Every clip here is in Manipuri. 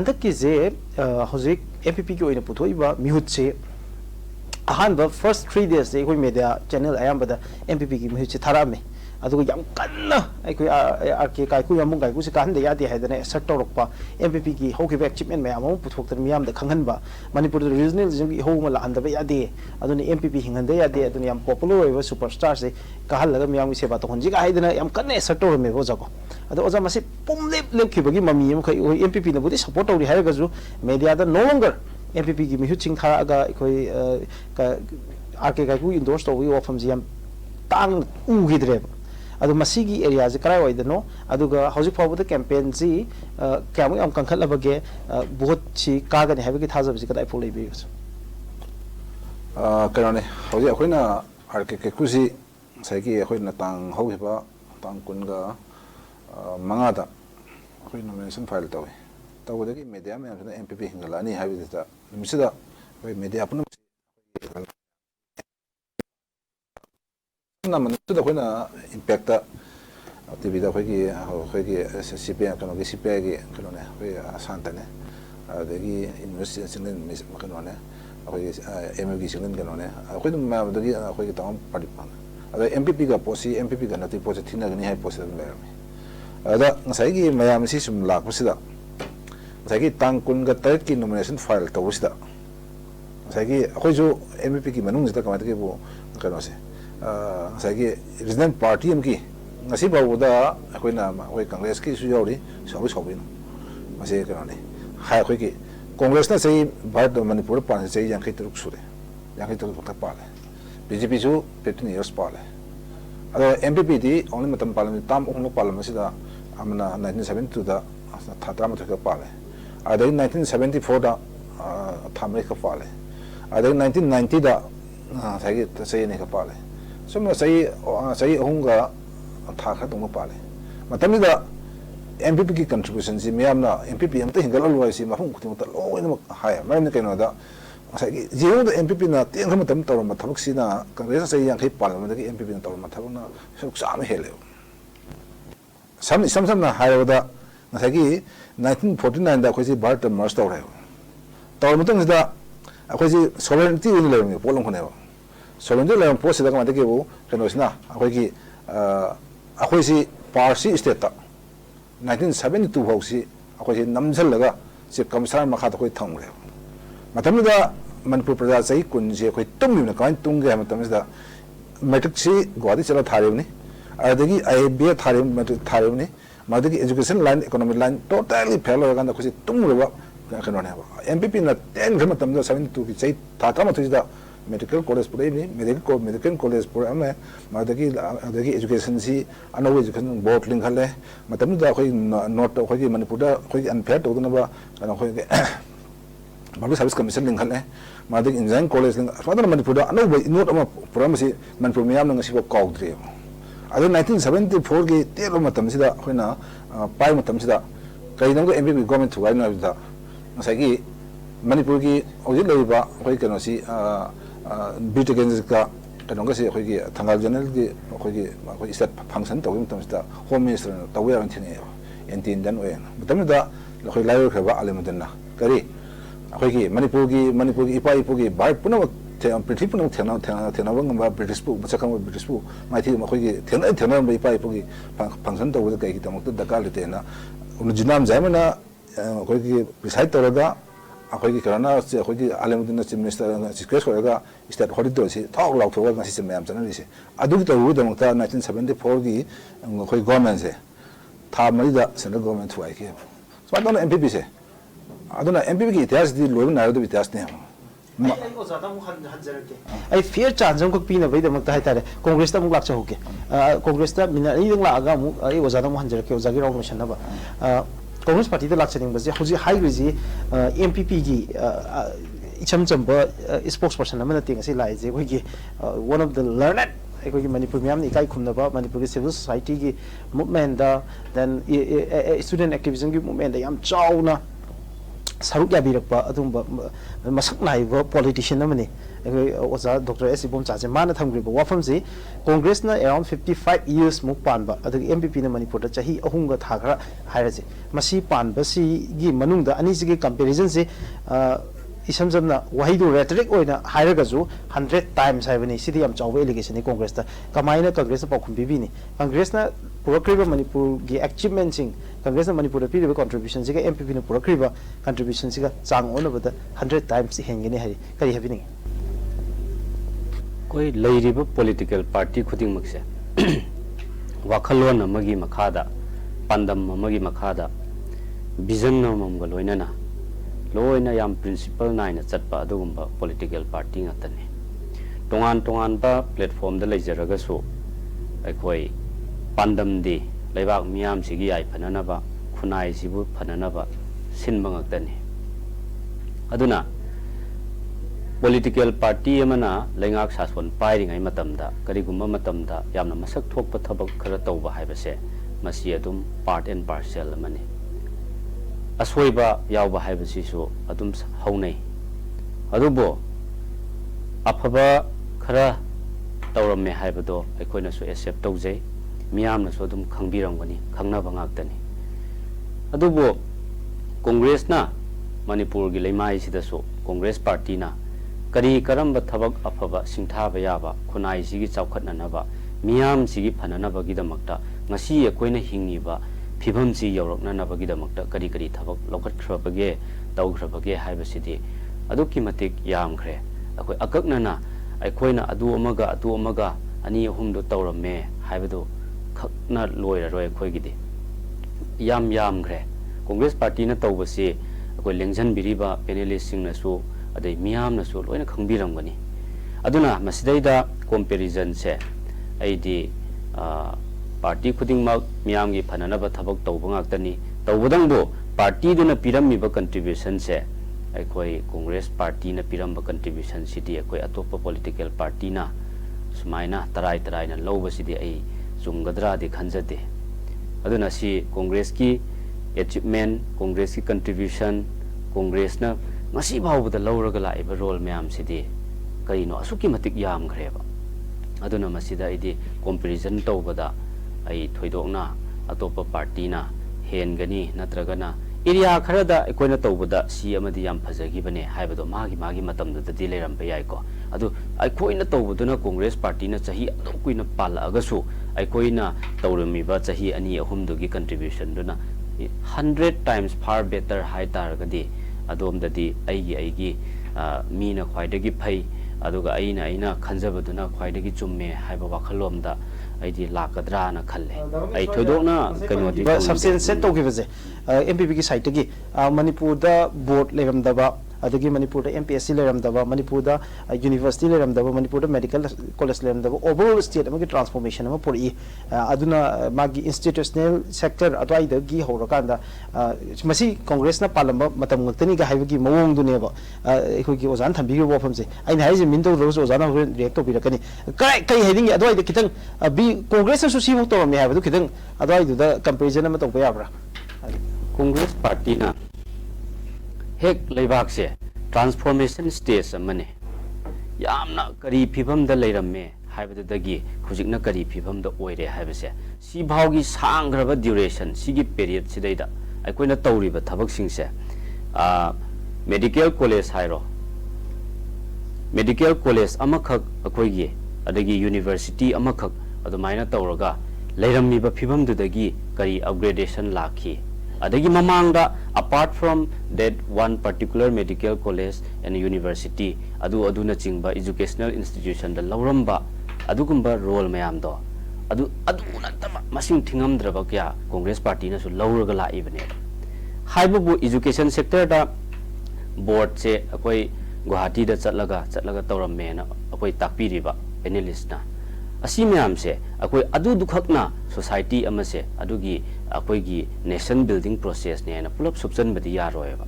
handak ki je hozik MPP ki oina puthoi ba mihut se ahan ba first 3 days je koi media channel ayam bada MPP ki mihut se tharame adu yam kanna ai koi RK kai ku yamung kai ku se kan de ya de haidane assert torok pa MPP ki hoki back achievement me among puthok ter miyam da khanghan ba manipur regionalism ki ho ma la anda ba ya de aduni MPP hingan de ya de aduni yam popular oi superstar se kahal laga miyam se ba to honji ga haidana yam kanna assert tor me bo jago ado oja masi pumlep lep ki bagi mami am kai MPP na budi support tori hai ga ju media da no longer MPP ki mihut sing thara ga koi RK kai ku endorse to wi ofam ji yam tang u gidre adu masigi area je karai waidano aduga hauji fawbda campaign ji kyamu am kankhat labage बहुत chi kaga ne habe ki thajab ji kadai folai be kanone hauji akoina RK kusi saigi akoina tang hauhiba tang kunga mangada akoina nomination file tawi tawdagi media me amna MPP hingalani habida misida media apna naman ito ko na impact TV da ko CPA kano gi CPA gi kano ne ko asanta ne dagi university singen mis kano ne ko MPP singen kano ne ko dum ma dagi ko gi tawam party pan ada MPP ga posi MPP ga nati posi thina gani hai posi da me ada ngasai gi mayam si sum lak posida ngasai gi tang kun ga tar ki nomination file to posida ngasai gi ko jo MPP ki manung jita kamata ke bo kano se saigi resident party amki ngasi bawda akoina akoi congress ki su yori sawi sobin mase kanane ha akoi ki congress na sei bharat manipur pan sei yang khitruk sure yang khitruk ta pale BJP su 15 years pale ado MPP di only matam parliament tam onglo parliament sida amna 1972 da thatra ma thaka pale ado 1974 da thamre ka pale ado 1990 da saigi sei ne ka pale somna sai hunga thakha tong pale matami da MPP ki contribution si miyamna MPP amta hingal alwai si mahung kutim ta loina haya maram kaino da sai jeu da MPP na teng kham tam tor ma thabak si na congress sai yang khai parliament ki MPP na tor ma thabak na sam hele sam na haya da sai ki 1949 da khoi si bharat merge tor hai tor mutang da khoi si sovereignty ni le polong khone sovereignty le post da kamata ke bu kano sina akhoi ki akhoi si parsi state ta 1972 ho si akhoi si namjal laga si kamsar makha ta khoi thang le matam da manipur praja sai kun je khoi tum ni kan tung ge matam da matric si gwadi chala thare ni adagi IB thare matric thare ni madagi education line economic line totally fail ga na khosi tum le ba kano ne ba MPP na 10 gram matam da 72 ki sai ta ta ma da medical college pure ni medical college pure ame madagi education si anawi education board link hale matam da khoi not khoi ki manipur da khoi unfair to na ba kana khoi ke public service commission link hale madagi engineering college link father manipur da anawi not ama program si manipur miyam nang si ko kaudre adu 1974 ki tero matam si da khoi na pai matam si da kai nang ko MPP government thuai na da ngasai ki manipur ki oji leiba khoi kana si British ka kanong kasi khoi thangal general ki khoi state function to tam sta home minister to we an thine entin dan we mutam da khoi lai khaba alimudan na kari khoi ki manipur ki ipai pu ki bai puna the prithip puna thena wang ba British pu bachakam British pu mai thi khoi ki thena ba ipai pu ki function to we kai ki tamok da kal te na unjinam jaimana khoi ki decide to da akhoi ki karana se akhoi ki alemudin chief minister secret hoega state holiday si thok lok thoga ngasi se mayam chana ni se adu ki to ru dang ta 1974 ki khoi government se tha mai da central government thuai ki so adona MPP se adona MPP ki ityas di loib na do ityas ne ai o zada mu hanjar ke ai fair chance ko pina bai da mak ta tare congress ta mu lak cha hoke congress ta mina ai dang la aga mu ai o zada mu hanjar ke o zagi raw mission na ba Congress Party the Lakshering was Hosi High Rizi MPP gi Icham Chamba spokesperson amana thing asi lai je koi one of the learned koi Manipur myam ni kai khumna ba Manipur civil society gi movement da then student activism gi movement da yam chawna saruk yabirakpa adumba masak naiba politician amani oza Dr. S. Ibomcha mana thamgriba wafamsi Congress na around 55 years muk panba adagi MPP na Manipur da chahi ahunga thakara hairaje masi panba si gi manungda ani si gi comparison se isam samna wahidu rhetoric oina hairagazu 100 times haibani sidi am chawba allegation ni Congress da kamaina Congress pa khum bibi ni Congress na purakriba Manipur gi achievement sing Congress na Manipur da piriba contribution siga MPP na purakriba contribution siga chang ona bada 100 times hengeni hari kari habini koi leiriba political party khuding makse wakhalon amagi makhada pandam amagi makhada vision namam galoina loina yam principle naina chatpa adugumba political party ngatani tongan ba platform da leijaraga so aikoi pandam di leibak miyam sigi ai phanana ba khunai sibu phanana ba sinba ngaktani aduna political party amana lengak sason pairingai matamda karigumba matamda yamna masak thokpa thabak khara tawba haibase masi adum part and parcel amani aswoiba yawba haibasi so adum haunai adubo afaba khara tawramme haibado aikoina so accept tawjai miyamna so adum khangbiramgani khangnaba ngaktani adubo congress na manipur gi leimai sida so congress party na kari karamba thabak afaba singthaba yaba khunai sigi chawkhatnanaba miyam sigi phananaba gidamakta ngasi akoina hingiba phibam si yawraknanaba gidamakta kari thabak lokhatkhrabage tawkhrabage haibasidi aduki matik yamkhre akoi akaknana aikoina adu amaga ani ahumdo tawramme haibado khakna loira roi khoigidi yamkhre congress party na tawbasi akoi lengjan biriba panelist singna su adai miyam na so loina khangbiramgani aduna masidaida comparison se aidi party khuding mak miyam gi phananaba thabak tawba ngaktani tawbadangbo party duna pirammiba contribution se aikoi congress party na piramba contribution sidi aikoi atopa political party na sumaina tarai na lawba sidi ai chunggadra de khanjade aduna si congress ki achievement congress ki contribution congress na ngasi bawbada lawraga laiba role mayam sidi kaino asuki matik yam greba aduna masida idi comparison tawbada ai thoidokna atopa party na hengani natragana area kharada ekoina tawbada si amadi yam phajagi bane haibado magi matamda da dileram bayai ko adu aikoina tawbaduna congress party na chahi adu kuina pala agasu aikoina tawrami ba chahi ani ahum dugi contribution duna 100 times far better high targadi adom aigi mina khwaidagi phai aduga aina khanjabaduna khwaidagi chumme haiba wakhalomda aidi lakadra na khalle ai thoidokna kanodi substance set to giveje MPP ki site gi Manipur da board leramdaba adagi Manipur da MPSC leramdaba Manipur da university leramdaba Manipur da medical college leramdaba overall state amagi transformation ama puri aduna magi institutional sector adwai da gi horakanda masi congress na palamba matam ngtani ga haibagi mawong duneba ekhoi gi ozan thambi gi wafamse aina haije min to ro ozan na react to birakani kai heading adwai da kitang bi congress su si to me haibadu kitang adwai da comparison ama to bayabra congress party na hek leibak se transformation stage amane yamna kari phibam da leiramme haibadagi hujikna kari phibam da oire haibase si bhawgi sangraba duration sigi period sidaida aikoina tawriba thabak singse medical college hairo medical college amakhak akoigi adagi university amakhak adumaina tawraga leirammiba phibam dudagi kari upgradation lakhi adagi mamangda apart from that one particular medical college and university aduna chingba educational institution da lauramba adugumba role mayam do aduna tama masing thingamdraba kya congress party na su lauraga la ibane haibu education sector da board se akoi guwahati da chatlaga tawramme na akoi takpiriba panelist na asi mayam se akoi adu dukhakna society amase adugi akoigi nation building process ne na pulap subsan badi yaroeba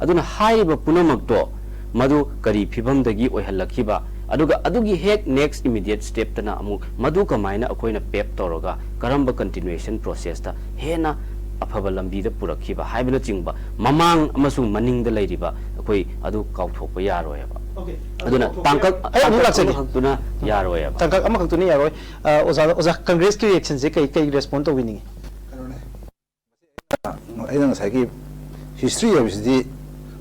aduna haiba punamakto madu kari phibam dagi oihalakhiba aduga adugi hek next immediate step tana amu madu kamaina akoina pep toroga karamba continuation process ta hena ꯑꯐꯕ ꯂꯝꯕꯤꯗ ꯄꯨꯔꯛꯈꯤꯕ ꯍꯥꯏꯕꯅ ꯆꯤꯡꯕ ꯃꯃꯥꯡ ꯑꯃꯁꯨꯡ ꯃꯅꯤꯡꯗ ꯂꯩꯔꯤꯕ ꯑꯩꯈꯣꯏ ꯑꯗꯨ ꯀꯥꯎꯊꯣꯛꯄ ꯌꯥꯔꯣꯏꯕ ꯑꯗꯨꯅ ꯇꯥꯡꯀꯛ ꯑꯃꯈꯛꯇꯨꯅ ꯌꯥꯔꯣꯏꯕ ꯇꯥꯡꯀꯛ ꯑꯃꯈꯛꯇꯨꯅ ꯌꯥꯔꯣꯏ ꯑꯣꯖꯥ ꯀꯪꯒ꯭ꯔꯦꯁꯀꯤ ꯔꯤꯑꯦꯛꯁꯟꯁꯦ ꯀꯩ ꯔꯦꯁꯄꯣꯟ ꯇꯧꯕꯤꯅꯤꯡꯉꯤ ꯑꯩꯅ ꯉꯁꯥꯏꯒꯤ ꯍꯤꯁꯇ꯭ꯔꯤ ꯍꯥꯏꯕꯁꯤꯗꯤ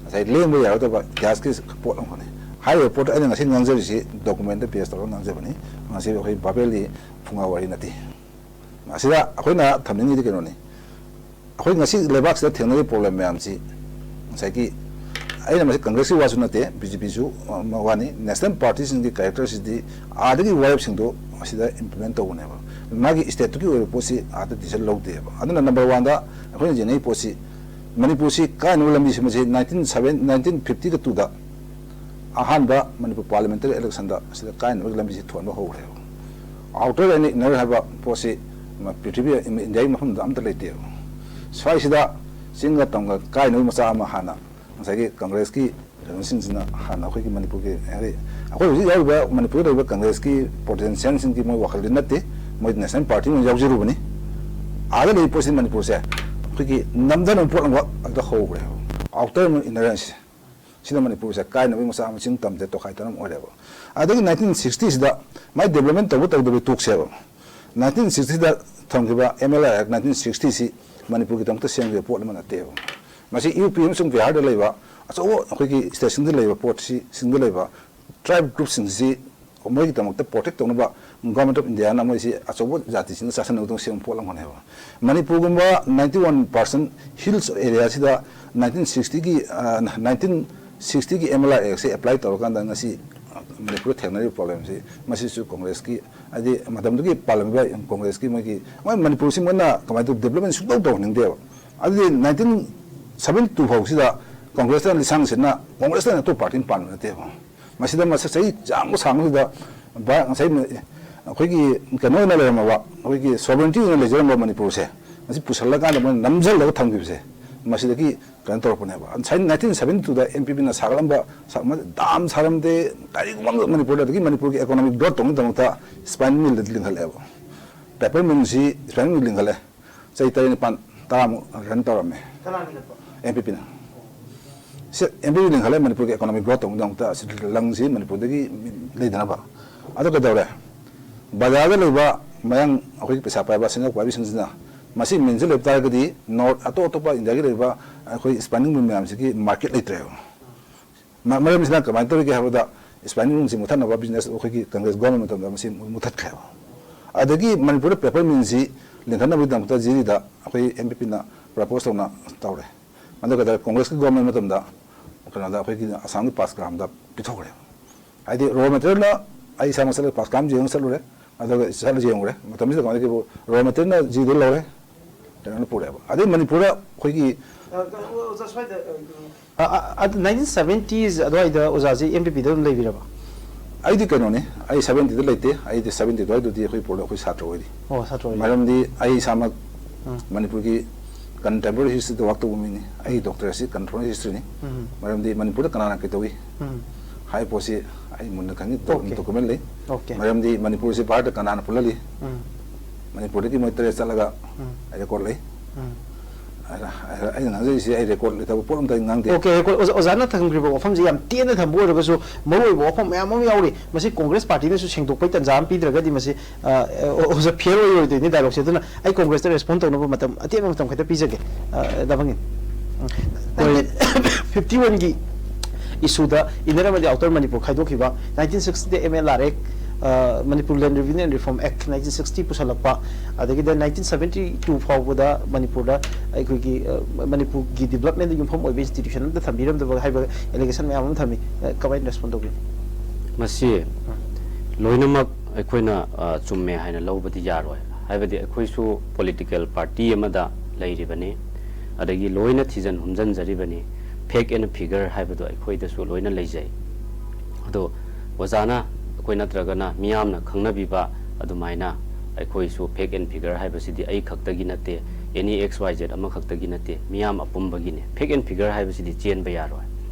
ꯉꯁꯥꯏ ꯂꯦꯡꯕ ꯌꯥꯔꯣꯏꯗꯕ ꯏꯇꯤꯍꯥꯁꯀꯤ ꯄꯣꯠ ꯑꯃꯈꯛꯅꯤ ꯍꯥꯏꯔꯤꯕ ꯄꯣꯠꯇꯣ ꯑꯩꯅ ꯉꯁꯤ ꯉꯥꯡꯖꯔꯤꯁꯤ ꯗꯣꯀꯨꯃꯦꯟꯇ ꯕꯦꯁ ꯇꯧꯔꯒ ꯉꯥꯡꯖꯕꯅꯤ ꯉꯁꯤ ꯑꯩꯈꯣꯏ ꯕꯥꯕꯦꯜꯒꯤ ꯐꯨꯡꯒꯥ ꯋꯥꯔꯤ ꯅꯠꯇꯦ ꯑꯁꯤꯗ ꯑꯩꯈꯣꯏꯅ ꯊꯝꯅꯤꯡꯉꯤꯗꯤ ꯀꯩꯅꯣꯅꯤ ꯑꯩꯈꯣꯏ ꯉꯁꯤ ꯂꯩꯕꯥꯛꯁꯤꯗ ꯊꯦꯡꯅꯔꯤꯕ ꯄ꯭ꯔꯣꯕ꯭ꯂꯦꯝ ꯃꯌꯥꯝꯁꯤ ꯉꯁꯥꯏꯒꯤ ꯑꯩꯅ ꯃꯁꯤ ꯀꯪꯒ꯭ꯔꯦꯁꯀꯤ ꯋꯥꯁꯨ ꯅꯠꯇꯦ ꯕꯤ ꯖꯦ ꯄꯤꯁꯨ ꯋꯥꯅꯤ ꯅꯦꯁꯅꯦꯜ ꯄꯥꯔꯇꯤꯁꯤꯡꯒꯤ ꯀꯦꯔꯦꯛꯇꯔꯁꯤꯗꯤ ꯑꯥꯗꯒꯤ ꯋꯥꯔꯦꯞꯁꯤꯡꯗꯣ ꯑꯁꯤꯗ ꯏꯝꯄ꯭ꯂꯤꯃꯦꯟ ꯇꯧꯕꯅꯦꯕ ꯃꯥꯒꯤ ꯏꯁꯇꯦꯠꯇꯨꯒꯤ ꯑꯣꯏꯕ ꯄꯣꯠꯁꯤ ꯑꯥꯗ ꯗꯤꯁꯤꯖꯟ ꯂꯧꯗꯦꯕ ꯑꯗꯨꯅ ꯅꯝꯕꯔ ꯋꯥꯟꯗ ꯑꯩꯈꯣꯏꯅ ꯌꯦꯡꯅꯩ ꯄꯣꯠꯁꯤ ꯃꯅꯤꯄꯨꯔꯁꯤ ꯀꯥꯏꯅꯕ ꯂꯝꯕꯤꯁꯤ ꯃꯁꯤ 1952ꯗ ꯑꯍꯥꯟꯕ ꯃꯅꯤꯄꯨꯔ ꯄꯥꯔꯂꯤꯌꯥꯃꯦꯟꯇꯔꯤ ꯏꯂꯦꯛꯁꯟꯗ ꯑꯁꯤꯗ ꯀꯥꯏꯅꯕꯒꯤ ꯂꯝꯕꯤꯁꯤ ꯊꯣꯟꯕ ꯍꯧꯈ꯭ꯔꯦꯕ ꯑꯥꯎꯇꯔ ꯑꯦꯟ ꯏꯟꯅꯔ ꯍꯥꯏꯕ ꯄꯣꯠꯁꯤ ꯄ꯭ꯔꯤꯊꯤꯕꯤ ꯏꯟꯗꯤꯌꯥꯒꯤ ꯃꯐꯝꯗ ꯑꯝꯇ ꯂꯩꯇꯦꯕ ꯁ꯭ꯋꯥꯏꯁꯤꯗ ꯆꯤꯡꯒ ꯇꯝꯒ ꯀꯥꯏꯅꯕ ꯃꯆꯥ ꯑꯃ ꯍꯥꯟꯅ ꯉꯁꯥꯏꯒꯤ ꯀꯪꯒ꯭ꯔꯦꯁꯀꯤ ꯀꯩꯅꯣꯁꯤꯡꯁꯤꯅ ꯍꯥꯟꯅ ꯑꯩꯈꯣꯏꯒꯤ ꯃꯅꯤꯄꯨꯔꯒꯤ ꯍꯥꯏꯗꯤ ꯑꯩꯈꯣꯏ ꯍꯧꯖꯤꯛ ꯌꯥꯎꯔꯤꯕ ꯃꯅꯤꯄꯨꯔꯗ ꯂꯩꯔꯤꯕ ꯀꯪꯒ꯭ꯔꯦꯁꯀꯤ ꯄꯣꯂꯤꯇꯤꯁꯤꯌꯟꯁꯤꯡꯒꯤ ꯃꯣꯏ ꯋꯥꯈꯜꯗꯤ ꯅꯠꯇꯦ ꯃꯣꯏ ꯅꯦꯁꯅꯦꯜ ꯄꯥꯔꯇꯤ ꯑꯣꯏꯅ ꯌꯥꯎꯖꯔꯨꯕꯅꯤ ꯑꯥꯗ ꯂꯩꯔꯤꯕ ꯄꯣꯠꯁꯤ ꯃꯅꯤꯄꯨꯔꯁꯦ ꯑꯩꯈꯣꯏꯒꯤ ꯅꯝꯊꯅꯕ ꯄꯣꯠ ꯑꯃ ꯑꯗꯨꯗ ꯍꯧꯈ꯭ꯔꯦꯕ ꯑꯥꯎꯇꯔ ꯏꯟꯅꯔꯦꯟꯁ ꯁꯤꯗ ꯃꯅꯤꯄꯨꯔꯁꯦ ꯀꯥꯏꯅꯕꯒꯤ ꯃꯆꯥ ꯑꯃ ꯆꯤꯡ ꯇꯝꯁꯦ ꯇꯣꯈꯥꯏ ꯇꯅꯝ ꯑꯣꯏꯔꯦꯕ ꯑꯗꯒꯤ 1960ꯁꯤꯗ ꯃꯥꯏ ꯗꯦꯕꯂꯞꯃꯦꯟ ꯇꯧꯗꯕꯤ ꯇꯣꯛꯁꯦꯕ 1960ꯗ ꯊꯝꯈꯤꯕ MLA Act 1960ꯁꯤ ꯃꯅꯤꯄꯨꯔꯒꯤꯗꯃꯛꯇ ꯁꯦꯝꯈꯤꯕ ꯄꯣꯠ ꯑꯃ ꯅꯠꯇꯦꯕ ꯃꯁꯤ ꯌꯨ ꯄꯤ ꯑꯃꯁꯨꯡ ꯕꯤꯍꯥꯔꯗ ꯂꯩꯕ ꯑꯆꯧꯕ ꯑꯩꯈꯣꯏꯒꯤ ꯁ꯭ꯇꯦꯠꯁꯤꯡꯗ ꯂꯩꯕ ꯄꯣꯠꯁꯤꯡꯗ ꯂꯩꯕ ꯇ꯭ꯔꯥꯏꯕ ꯒ꯭ꯔꯨꯞꯁꯤꯡꯁꯤ ꯃꯣꯏꯒꯤꯗꯃꯛꯇ ꯄ꯭ꯔꯣꯇꯦꯛ ꯇꯧꯅꯕ ꯒꯣꯔꯃꯦꯟꯠ ꯑꯣꯐ ꯏꯟꯗꯤꯌꯥꯅ ꯃꯣꯏꯁꯤ ꯑꯆꯧꯕ ꯖꯥꯇꯤꯁꯤꯡꯗ ꯆꯥꯁꯤꯟꯅꯕꯗꯧ ꯁꯦꯝꯕ ꯄꯣꯠ ꯑꯃꯅꯦꯕ ꯃꯅꯤꯄꯨꯔꯒꯨꯝꯕ 91% ꯍꯤꯜꯁ ꯑꯦꯔꯤꯌꯥꯁꯤꯗ 1960ꯒꯤ MLA Actꯁꯤ ꯑꯦꯄ꯭ꯂꯥꯏ ꯇꯧꯔꯀꯥꯟꯗ ꯉꯁꯤ ꯃꯅꯤꯄꯨꯔꯗ ꯊꯦꯡꯅꯔꯤꯕ ꯄ꯭ꯔꯣꯕ꯭ꯂꯦꯝꯁꯤ ꯃꯁꯤꯁꯨ ꯀꯣꯡꯒ꯭ꯔꯦꯁꯀꯤ ꯍꯥꯏꯗꯤ ꯃꯇꯝꯗꯨꯒꯤ ꯄꯥꯜꯂꯝꯃꯤꯕ ꯀꯣꯡꯒ꯭ꯔꯦꯁꯀꯤ ꯃꯣꯏ ꯃꯅꯤꯄꯨꯔꯁꯤ ꯃꯣꯏꯅ ꯀꯃꯥꯏꯅ ꯇꯧ ꯗꯦꯕꯂꯞꯃꯦꯟ ꯁꯨꯡꯇꯧ ꯇꯧꯍꯟꯅꯤꯡꯗꯦꯕ ꯑꯗꯨꯗꯤ 1972 ꯐꯥꯎꯁꯤꯗ ꯀꯣꯡꯒ꯭ꯔꯦꯁꯇ ꯂꯤꯁꯥꯡꯁꯤꯅ ꯀꯣꯡꯒ꯭ꯔꯦꯁꯇ ꯑꯇꯣꯞꯄ ꯄꯥꯔꯇꯤꯅ ꯄꯥꯟꯕ ꯅꯠꯇꯦꯕ ꯃꯁꯤꯗ ꯆꯍꯤ ꯌꯥꯝꯅ ꯁꯥꯡꯕꯁꯤꯗ ꯉꯁꯥꯏ ꯑꯩꯈꯣꯏꯒꯤ ꯀꯩꯅꯣ ꯑꯣꯏꯅ ꯂꯩꯔꯝꯃꯕ ꯑꯩꯈꯣꯏꯒꯤ ꯁꯣꯚꯔꯦꯟꯇꯤ ꯑꯣꯏꯅ ꯂꯩꯖꯔꯝꯕ ꯃꯅꯤꯄꯨꯔꯁꯦ ꯃꯁꯤ ꯄꯨꯁꯜꯂꯀꯥꯟꯗ ꯃꯣꯏꯅ ꯅꯝꯁꯤꯜꯂꯒ ꯊꯝꯈꯤꯕꯁꯦ ꯃꯁꯤꯗꯒꯤ ꯀꯩꯅꯣ ꯇꯧꯔꯛꯄꯅꯦꯕ 1972ꯗ NPPꯅ ꯁꯥꯒꯠꯂꯝꯕ ꯗꯥꯝ ꯁꯥꯔꯝꯗꯦ ꯀꯔꯤꯒꯨꯝꯕ ꯑꯃ ꯃꯅꯤꯄꯨꯔꯗ ꯑꯗꯒꯤ ꯃꯅꯤꯄꯨꯔꯒꯤ ꯏꯀꯣꯅꯣꯃꯤꯛ ꯒ꯭ꯔꯣꯠ ꯇꯧꯅꯕꯒꯤꯗꯃꯛꯇ ꯁ꯭ꯄꯥꯏꯟ ꯃꯤꯜ ꯂꯤꯡꯈꯠꯂꯛꯑꯦꯕ ꯄꯦꯄꯔ ꯃꯤꯜꯁꯤ ꯁ꯭ꯄꯥꯏꯟ ꯃꯤꯜ ꯂꯤꯡꯈꯠꯂꯦ ꯆꯍꯤ 9-10 ꯔꯟ ꯇꯧꯔꯝꯃꯦ NPPꯅ NPP ꯂꯤꯡꯈꯠꯂꯦ ꯃꯅꯤꯄꯨꯔꯒꯤ ꯏꯀꯣꯅꯣꯃꯤꯛ ꯒ꯭ꯔꯣꯠ ꯇꯧꯅꯕꯒꯤꯗꯃꯛꯇ ꯂꯪꯁꯤ ꯃꯅꯤꯄꯨꯔꯗꯒꯤ ꯂꯩꯗꯅꯕ ꯑꯗꯨ ꯀꯩꯗꯧꯔꯦ ꯕꯖꯥꯔꯗ ꯂꯩꯕ ꯃꯌꯥꯡ ꯑꯩꯈꯣꯏꯒꯤ ꯄꯩꯁꯥ ꯄꯥꯏꯕ ꯁꯦꯟꯖꯥꯎ ꯄꯥꯏꯕꯤꯁꯤꯡꯁꯤꯅ ꯃꯁꯤ ꯃꯤꯟꯁꯤ ꯂꯩꯕ ꯇꯥꯔꯒꯗꯤ ꯅꯣꯔꯠ ꯑꯇꯣꯞꯄ ꯏꯟꯗꯤꯌꯥꯒꯤ ꯂꯩꯕ ꯑꯩꯈꯣꯏ ꯁ꯭ꯄꯥꯏꯅꯤꯡ ꯃꯤꯜ ꯃꯌꯥꯝꯁꯤꯒꯤ ꯃꯥꯔꯀꯦꯠ ꯂꯩꯇ꯭ꯔꯦꯕ ꯃꯔꯝꯁꯤꯅ ꯀꯃꯥꯏꯅ ꯇꯧꯔꯤꯒꯦ ꯍꯥꯏꯕꯗ ꯁ꯭ꯄꯥꯏꯅꯤꯡ ꯃꯤꯜꯁꯤ ꯃꯨꯊꯠꯅꯕ ꯕꯤꯖꯤꯅꯦꯁ ꯑꯩꯈꯣꯏꯒꯤ ꯀꯪꯒ꯭ꯔꯦꯁ ꯒꯣꯔꯃꯦꯟ ꯃꯇꯝꯗ ꯃꯁꯤ ꯃꯨꯊꯠꯈ꯭ꯔꯦꯕ ꯑꯗꯒꯤ ꯃꯅꯤꯄꯨꯔꯗ ꯄꯦꯄꯔ ꯃꯤꯜꯁꯤ ꯂꯤꯡꯈꯠꯅꯕꯒꯤꯗꯃꯛꯇ ꯖꯤꯔꯤꯗ ꯑꯩꯈꯣꯏ NPPꯅ ꯄ꯭ꯔꯄꯣꯁ ꯇꯧꯔꯦ ꯑꯗꯨꯒ ꯀꯣꯡꯒ꯭ꯔꯦꯁꯀꯤ ꯒꯣꯔꯃꯦꯟ ꯃꯇꯝꯗ ꯀꯩꯅꯣꯗ ꯑꯩꯈꯣꯏꯒꯤ ꯑꯁꯥꯝꯒꯤ ꯄꯥꯁꯒ꯭ꯔꯥꯝꯗ ꯄꯤꯊꯣꯛꯈ꯭ꯔꯦꯕ ꯍꯥꯏꯗꯤ ꯔꯣ ꯃꯦꯇꯔꯤꯌꯦꯜꯅ ꯑꯩ ꯏꯁꯥꯃꯛ ꯆꯠꯂꯒ ꯄꯥꯁꯒ꯭ꯔꯥꯝ ꯌꯦꯡꯉ ꯆꯠꯂꯨꯔꯦ ꯑꯗꯨꯒ ꯆꯠꯂ ꯌꯦꯡꯉꯨꯔꯦ ꯃꯇꯝꯁꯤꯗ ꯀꯃꯥꯏꯅ ꯇꯧꯒꯦ ꯔꯣ ꯃꯦꯇꯔꯤꯌꯦꯜꯅ ꯖꯤꯗ ꯂꯧꯔꯦ ꯀꯩꯅꯣꯅ ꯄꯨꯔꯛꯑꯦꯕ ꯑꯗꯩ ꯃꯅꯤꯄꯨꯔꯗ ꯑꯩꯈꯣꯏꯒꯤ 1970s ꯑꯗꯨꯋꯥꯏꯗ ꯑꯣꯖꯥꯁꯤ MPPꯗ ꯑꯗꯨꯝ ꯂꯩꯕꯤꯔꯕ ꯑꯩꯗꯤ ꯀꯩꯅꯣꯅꯤ ꯑꯩ 70ꯗ ꯂꯩꯇꯦ ꯑꯩꯗꯤ 70 ꯑꯗꯨꯋꯥꯏꯗꯨꯗꯤ ꯑꯩꯈꯣꯏ ꯄꯣꯔꯗ ꯑꯩꯈꯣꯏ ꯁꯥꯇ꯭ꯔ ꯑꯣꯏꯔꯤ ꯁꯥꯇ꯭ꯔ ꯑꯣꯏꯔꯤ ꯃꯔꯝꯗꯤ ꯑꯩ ꯏꯁꯥꯃꯛ ꯃꯅꯤꯄꯨꯔꯒꯤ ꯀꯟꯇꯦꯝꯄꯣꯔꯔꯤ ꯍꯤꯁꯇ꯭ꯔꯤꯗ ꯋꯥꯛ ꯇꯧꯕ ꯃꯤꯅꯤ ꯑꯩꯒꯤ ꯗꯣꯛꯇꯔꯦꯠꯁꯤ ꯀꯟꯇꯦꯝꯄꯣꯔꯔꯤ ꯍꯤꯁꯇ꯭ꯔꯤꯅꯤ ꯃꯔꯝꯗꯤ ꯃꯅꯤꯄꯨꯔꯗ ꯀꯅꯥꯅ ꯀꯩꯗꯧꯏ ꯍꯥꯏꯕ ꯄꯣꯠꯁꯤ ꯑꯩ ꯃꯨꯟꯅ ꯈꯪꯉꯤ ꯗꯣꯀꯨꯃꯦꯟ ꯂꯩ ꯃꯔꯝꯗꯤ ꯃꯅꯤꯄꯨꯔꯁꯤ ꯚꯥꯔꯠꯇ ꯀꯅꯥꯅ ꯄꯨꯜꯍꯜꯂꯤ ꯃꯅꯤꯄꯨꯔꯗꯒꯤ ꯃꯣꯏ ꯇꯔꯦꯠ ꯆꯠꯂꯒ ꯔꯦꯀꯣꯔꯠ ꯂꯩ ꯑꯩꯅ ꯉꯥꯡꯖꯔꯤꯁꯤ ꯑꯩ ꯔꯦꯀꯣꯔꯠ ꯂꯩꯇꯕ ꯄꯣꯠ ꯑꯝꯇ ꯉꯥꯡꯗꯦ ꯑꯣꯖꯥꯅ ꯊꯝꯈ꯭ꯔꯤꯕ ꯋꯥꯐꯝꯁꯤ ꯌꯥꯝ ꯇꯦꯟꯅ ꯊꯝꯕ ꯑꯣꯏꯔꯒꯁꯨ ꯃꯔꯨꯑꯣꯏꯕ ꯋꯥꯐꯝ ꯃꯌꯥꯝ ꯑꯃ ꯌꯥꯎꯔꯤ ꯃꯁꯤ ꯀꯣꯡꯒ꯭ꯔꯦꯁ ꯄꯥꯔꯇꯤꯅꯁꯨ ꯁꯦꯡꯗꯣꯛꯄꯩ ꯇꯟꯖꯥ ꯑꯃ ꯄꯤꯗ꯭ꯔꯒꯗꯤ ꯃꯁꯤ ꯑꯣꯖꯥ ꯐꯤꯌꯔ ꯑꯣꯏꯔꯣꯏꯗꯣꯏꯅꯤ ꯗꯥꯏꯂꯣꯒꯁꯦ ꯑꯗꯨꯅ ꯑꯩ ꯀꯣꯡꯒ꯭ꯔꯦꯁꯇ ꯔꯦꯁꯄꯣꯟ ꯇꯧꯅꯕ ꯃꯇꯝ ꯑꯇꯦꯟꯕ ꯃꯇꯝ ꯈꯛꯇ ꯄꯤꯖꯒꯦ ꯗꯥꯕꯪꯒꯤꯟ 1951ꯒꯤ ꯏꯁꯨꯗ ꯏꯟꯅꯔ ꯑꯃꯗꯤ ꯑꯥꯎꯇꯔ ꯃꯅꯤꯄꯨꯔ ꯈꯥꯏꯗꯣꯛꯈꯤꯕ 1960ꯗ MLR Act Manipur Land Revenue and Reform Act 1960 pusalakpa adagida 1972 fawbada Manipurda aikogi Manipurgi development yumpham oibe institution da thambiram da haiba allegation mayam thami kamai respond togi masi loinamak aikoina chumme haina lobadi yaroi haibadi aikoisu political party amada leiribani adagi loina thijan humjan jaribani fake and figure haibadu aikoida su loina leijai ado wazana ꯑꯩꯈꯣꯏ ꯅꯠꯇ꯭ꯔꯒꯅ ꯃꯤꯌꯥꯝꯅ ꯈꯪꯅꯕꯤꯕ ꯑꯗꯨꯃꯥꯏꯅ ꯑꯩꯈꯣꯏꯁꯨ ꯐꯦꯛ ꯑꯦꯟ ꯐꯤꯒꯔ ꯍꯥꯏꯕꯁꯤꯗꯤ ꯑꯩ ꯈꯛꯇꯒꯤ ꯅꯠꯇꯦ ꯑꯦꯅꯤ XYZ ꯑꯃꯈꯛꯇꯒꯤ ꯅꯠꯇꯦ ꯃꯤꯌꯥꯝ ꯑꯄꯨꯝꯕꯒꯤꯅꯦ ꯐꯦꯛ ꯑꯦꯟ ꯐꯤꯒꯔ ꯍꯥꯏꯕꯁꯤꯗꯤ ꯆꯦꯟꯕ ꯌꯥꯔꯣꯏ